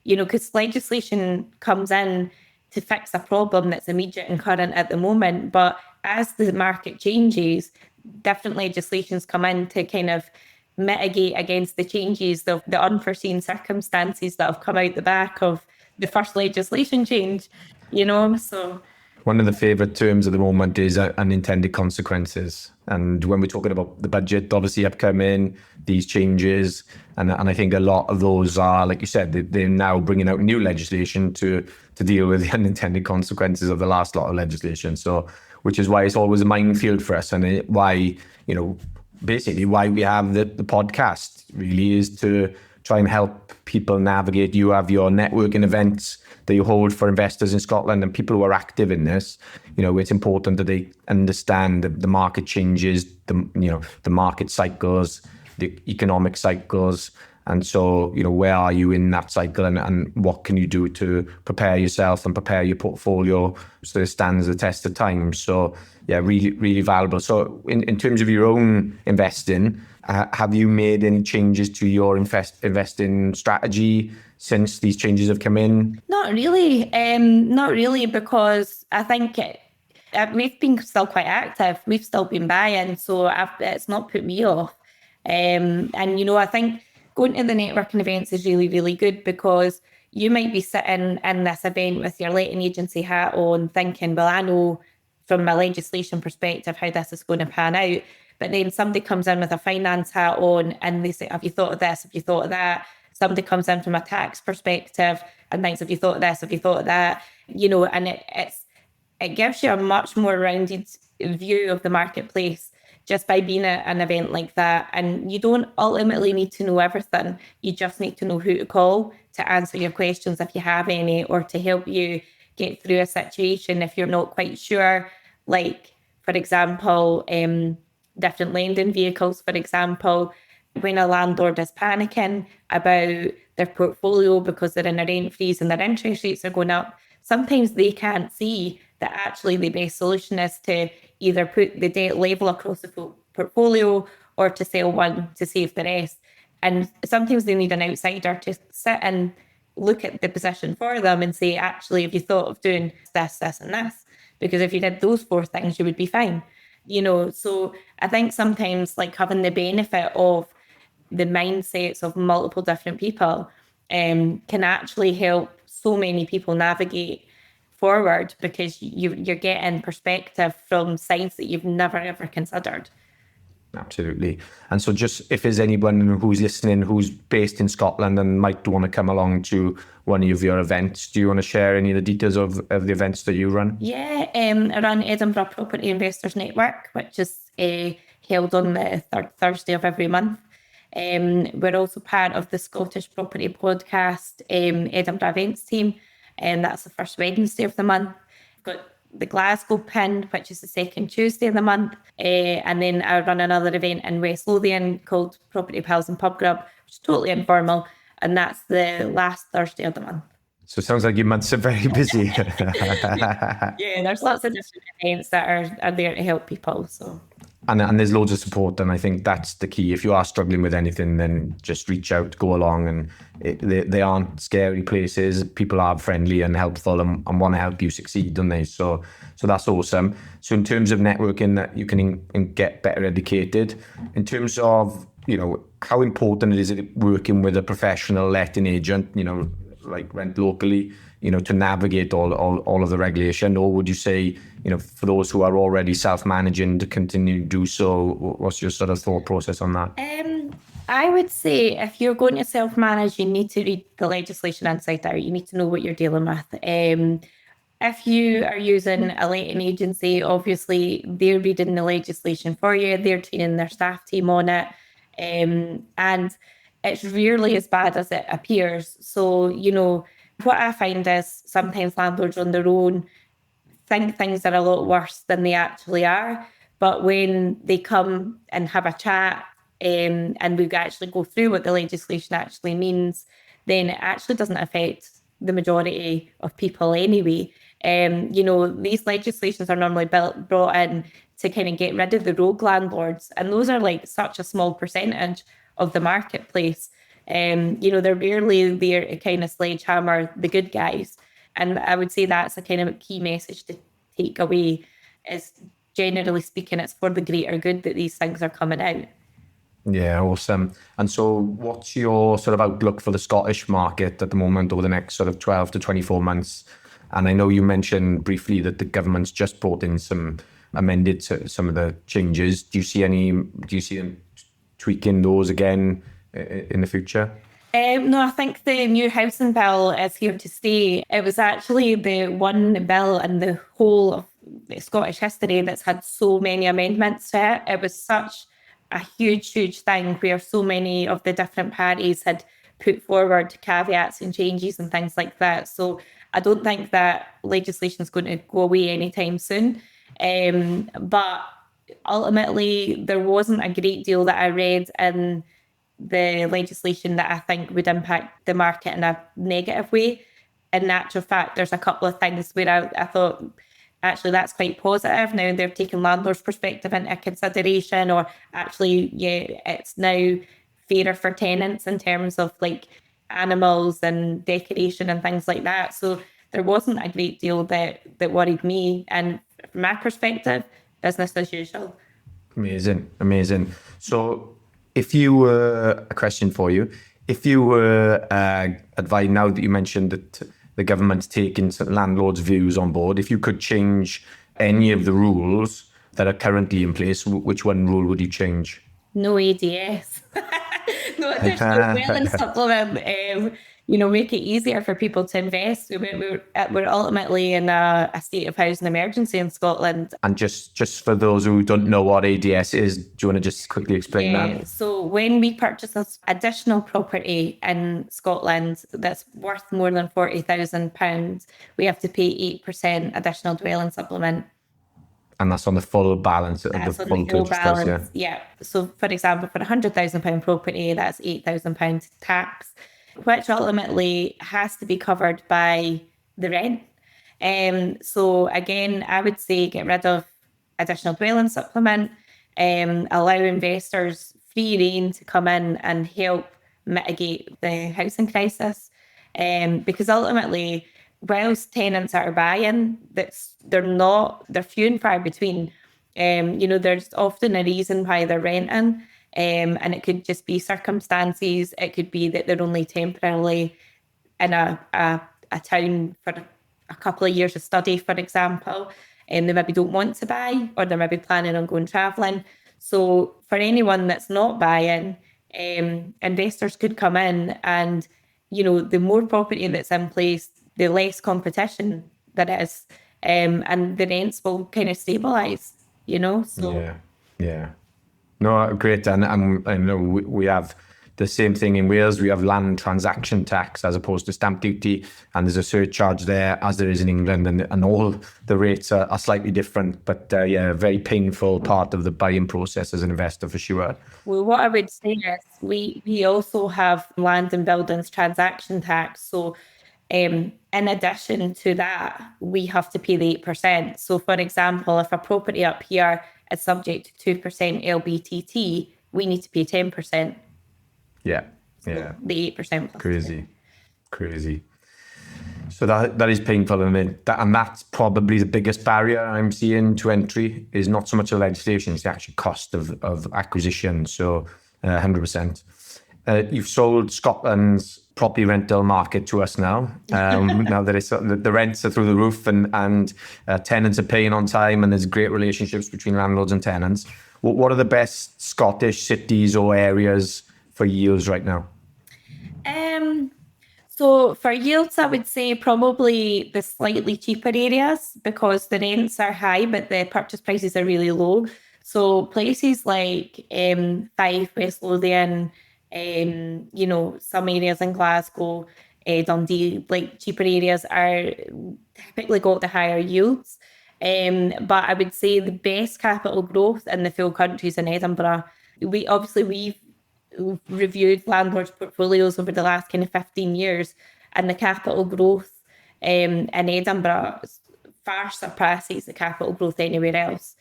Because legislation comes in to fix a problem that's immediate and current at the moment. But as the market changes, different legislations come in to kind of mitigate against the changes, the unforeseen circumstances that have come out the back of the first legislation change, so. One of the favourite terms at the moment is unintended consequences. And when we're talking about the budget, obviously upcoming, these changes, and I think a lot of those are, like you said, they're now bringing out new legislation to deal with the unintended consequences of the last lot of legislation. So, which is why it's always a minefield for us, and why, basically why we have the podcast really is to try and help people navigate. You have your networking events that you hold for investors in Scotland and people who are active in this. It's important that they understand the market changes, the market cycles, the economic cycles. And so, where are you in that cycle, and what can you do to prepare yourself and prepare your portfolio so it stands the test of time? So, yeah, really, really valuable. So in terms of your own investing, have you made any changes to your investing strategy since these changes have come in? Not really, because I think we've been still quite active. We've still been buying, so it's not put me off. And I think going to the networking events is really, really good, because you might be sitting in this event with your letting agency hat on thinking, well, I know from a legislation perspective how this is going to pan out. But then somebody comes in with a finance hat on and they say, have you thought of this? Have you thought of that? Somebody comes in from a tax perspective and thinks, have you thought of this? Have you thought of that? And it gives you a much more rounded view of the marketplace just by being at an event like that. And you don't ultimately need to know everything. You just need to know who to call to answer your questions if you have any, or to help you get through a situation if you're not quite sure. Like, for example, different lending vehicles, for example, when a landlord is panicking about their portfolio because they're in a rent freeze and their interest rates are going up, sometimes they can't see that actually the best solution is to either put the debt level across the full portfolio or to sell one to save the rest. And sometimes they need an outsider to sit and look at the position for them and say, actually, have you thought of doing this, this, and this? Because if you did those 4 things, you would be fine. So I think sometimes, like, having the benefit of the mindsets of multiple different people can actually help so many people navigate forward, because you're getting perspective from sides that you've never ever considered. Absolutely. And so just if there's anyone who's listening who's based in Scotland and might want to come along to one of your events, do you want to share any of the details of the events that you run? Yeah, I run Edinburgh Property Investors Network, which is held on the third Thursday of every month. We're also part of the Scottish Property Podcast Edinburgh Events team, and that's the first Wednesday of the month. We've got the Glasgow Pin, which is the second Tuesday of the month. And then I run another event in West Lothian called Property Pals and Pub Grub, which is totally informal. And that's the last Thursday of the month. So it sounds like your months are very busy. Yeah, there's lots of different events that are there to help people. So. And there's loads of support, and I think that's the key. If you are struggling with anything, then just reach out, go along, and they aren't scary places. People are friendly and helpful and want to help you succeed, don't they? So that's awesome. So in terms of networking, that you can get better educated. In terms of, how important is it working with a professional letting agent, like Rent Locally, to navigate all of the regulation? Or would you say, for those who are already self-managing, to continue to do so? What's your sort of thought process on that? I would say if you're going to self-manage, you need to read the legislation inside out. You need to know what you're dealing with. If you are using a letting agency, obviously they're reading the legislation for you. They're training their staff team on it. And it's rarely as bad as it appears. So, what I find is sometimes landlords on their own think things are a lot worse than they actually are. But when they come and have a chat and we actually go through what the legislation actually means, then it actually doesn't affect the majority of people anyway. These legislations are normally brought in to kind of get rid of the rogue landlords, and those are like such a small percentage of the marketplace. They're rarely there to kind of sledgehammer the good guys. And I would say that's a kind of key message to take away is, generally speaking, it's for the greater good that these things are coming out. Yeah, awesome. And so what's your sort of outlook for the Scottish market at the moment over the next sort of 12 to 24 months? And I know you mentioned briefly that the government's just brought in amended some of the changes. Do you see them tweaking those again in the future? No, I think the new housing bill is here to stay. It was actually the one bill in the whole of the Scottish history that's had so many amendments to it. It was such a huge thing where so many of the different parties had put forward caveats and changes and things like that. So I don't think that legislation is going to go away anytime soon. But ultimately, there wasn't a great deal that I read in the legislation that I think would impact the market in a negative way. In actual fact, there's a couple of things where I thought, actually, that's quite positive. Now they're taking landlord's perspective into consideration, or actually, yeah, it's now fairer for tenants in terms of like animals and decoration and things like that. So there wasn't a great deal that worried me. And from my perspective, business as usual. Amazing. So if you were, a question for you, if you were advised, now that you mentioned that the government's taking some landlords' views on board, if you could change any of the rules that are currently in place, which one rule would you change? No ADS. No additional dwelling supplement. Make it easier for people to invest. We're ultimately in a state of housing emergency in Scotland. And just for those who don't know what ADS is, do you want to just quickly explain that? So when we purchase this additional property in Scotland that's worth more than £40,000, we have to pay 8% additional dwelling supplement. And that's on the full balance of the full purchase price, yeah. So, for example, for £100,000 property, that's £8,000 tax, which ultimately has to be covered by the rent. So again, I would say get rid of additional dwelling supplement, allow investors free rein to come in and help mitigate the housing crisis. Because ultimately, whilst tenants are buying, they're few and far between. There's often a reason why they're renting, and it could just be circumstances. It could be that they're only temporarily in a town for a couple of years of study, for example, and they maybe don't want to buy, or they're maybe planning on going travelling. So for anyone that's not buying, investors could come in, and the more property that's in place, the less competition there is, and the rents will kind of stabilise, So Yeah. No, great. And I know we have the same thing in Wales. We have land transaction tax as opposed to stamp duty, and there's a surcharge there as there is in England, and all the rates are slightly different. But a very painful part of the buying process as an investor for sure. Well, what I would say is we also have land and buildings transaction tax. So in addition to that, we have to pay the 8%. So for example, if a property up here is subject to 2% LBTT, we need to pay 10%. Yeah. The 8% plus Crazy. So that is painful, and that's probably the biggest barrier I'm seeing to entry is not so much the legislation, it's the actual cost of acquisition. So 100%. You've sold Scotland's property rental market to us now. Now that the rents are through the roof, and tenants are paying on time, and there's great relationships between landlords and tenants. What are the best Scottish cities or areas for yields right now? So for yields, I would say probably the slightly cheaper areas, because the rents are high, but the purchase prices are really low. So places like Fife, West Lothian, some areas in Glasgow, Dundee, like cheaper areas are typically got the higher yields. But I would say the best capital growth in the full country is in Edinburgh. We've reviewed landlords' portfolios over the last kind of 15 years, and the capital growth in Edinburgh far surpasses the capital growth anywhere else.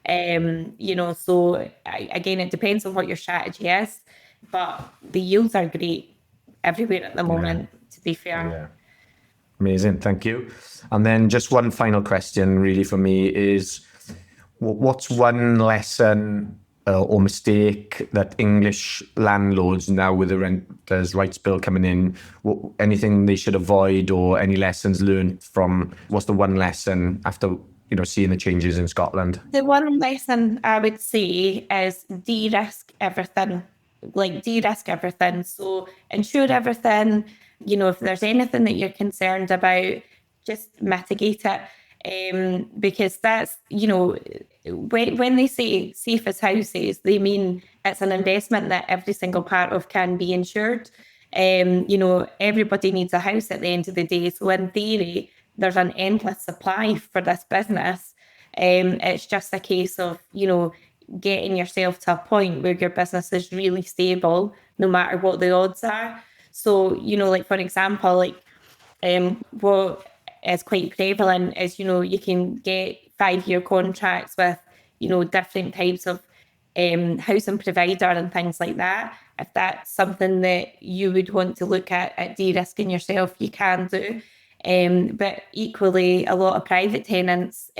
So again, it depends on what your strategy is, but the yields are great everywhere at the moment, to be fair. Yeah. Amazing, thank you. And then just one final question really for me is, what's one lesson or mistake that English landlords now with the Renters' Rights Bill coming in, anything they should avoid, or any lessons learned from, what's the one lesson after seeing the changes in Scotland? The one lesson I would say is de-risk everything. So insure everything. If there's anything that you're concerned about, just mitigate it. Because that's, when they say safe as houses, they mean it's an investment that every single part of can be insured. Everybody needs a house at the end of the day. So in theory, there's an endless supply for this business. It's just a case of, getting yourself to a point where your business is really stable, no matter what the odds are. So, for example, what is quite prevalent is, you can get 5-year contracts with, different types of housing provider and things like that. If that's something that you would want to look at de-risking yourself, you can do. But equally, a lot of private tenants,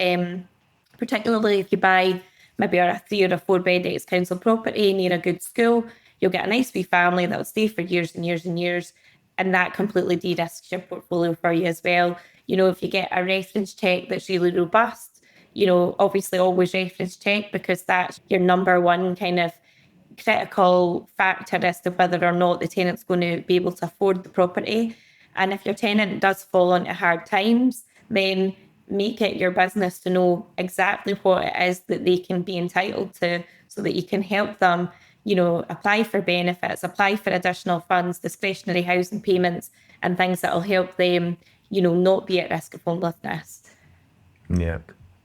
particularly if you buy maybe a 3 or 4 bed ex-council property near a good school, you'll get a nice wee family that will stay for years and years and years, and that completely de-risks your portfolio for you as well. If you get a reference check that's really robust, obviously always reference check, because that's your number one kind of critical factor as to whether or not the tenant's going to be able to afford the property. And if your tenant does fall into hard times, then make it your business to know exactly what it is that they can be entitled to, so that you can help them, apply for benefits, apply for additional funds, discretionary housing payments, and things that will help them, not be at risk of homelessness. Yeah,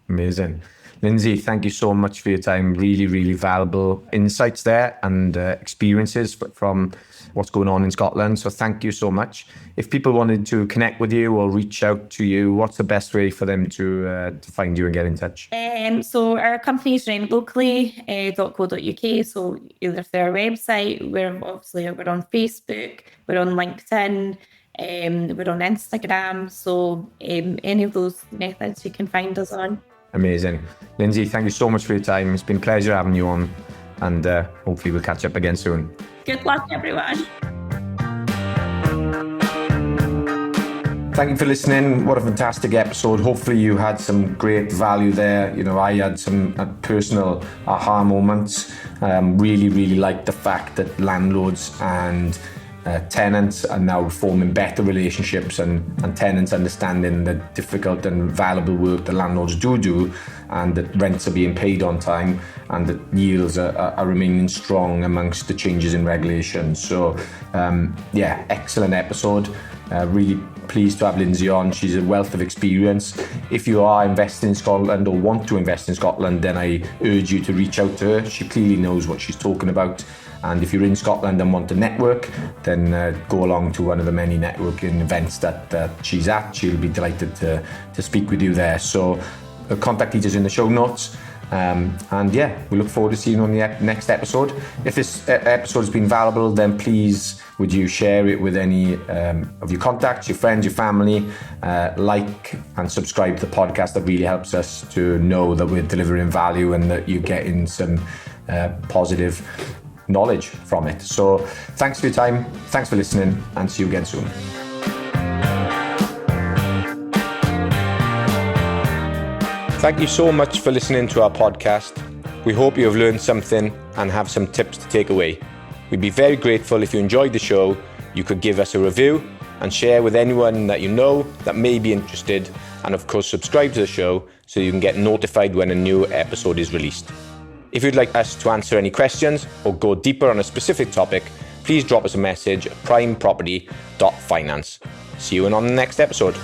amazing. Lyndsay, thank you so much for your time. Really, really valuable insights there and experiences from what's going on in Scotland. So thank you so much. If people wanted to connect with you or reach out to you, what's the best way for them to find you and get in touch? So our company is rentlocally.co.uk. So either through our website, we're on Facebook, we're on LinkedIn, we're on Instagram. So any of those methods you can find us on. Amazing. Lyndsay, thank you so much for your time. It's been a pleasure having you on, and hopefully we'll catch up again soon. Good luck, everyone. Thank you for listening. What a fantastic episode. Hopefully you had some great value there. I had some personal aha moments. Really, really liked the fact that landlords and tenants are now forming better relationships, and tenants understanding the difficult and valuable work the landlords do, and that rents are being paid on time, and that yields are remaining strong amongst the changes in regulation. So excellent episode. Really pleased to have Lyndsay on. She's a wealth of experience. If you are investing in Scotland or want to invest in Scotland, then I urge you to reach out to her. She clearly knows what she's talking about. And if you're in Scotland and want to network, then go along to one of the many networking events that she's at. She'll be delighted to speak with you there. So contact details in the show notes. We look forward to seeing you on the next episode. If this episode has been valuable, then please would you share it with any of your contacts, your friends, your family. Like and subscribe to the podcast. That really helps us to know that we're delivering value and that you're getting some positive knowledge from it. So thanks for your time, thanks for listening, and see you again soon. Thank you so much for listening to our podcast. We hope you have learned something and have some tips to take away. We'd be very grateful if you enjoyed the show. You could give us a review and share with anyone that you know that may be interested, and of course subscribe to the show so you can get notified when a new episode is released. If you'd like us to answer any questions or go deeper on a specific topic, please drop us a message at primeproperty.finance. See you on the next episode.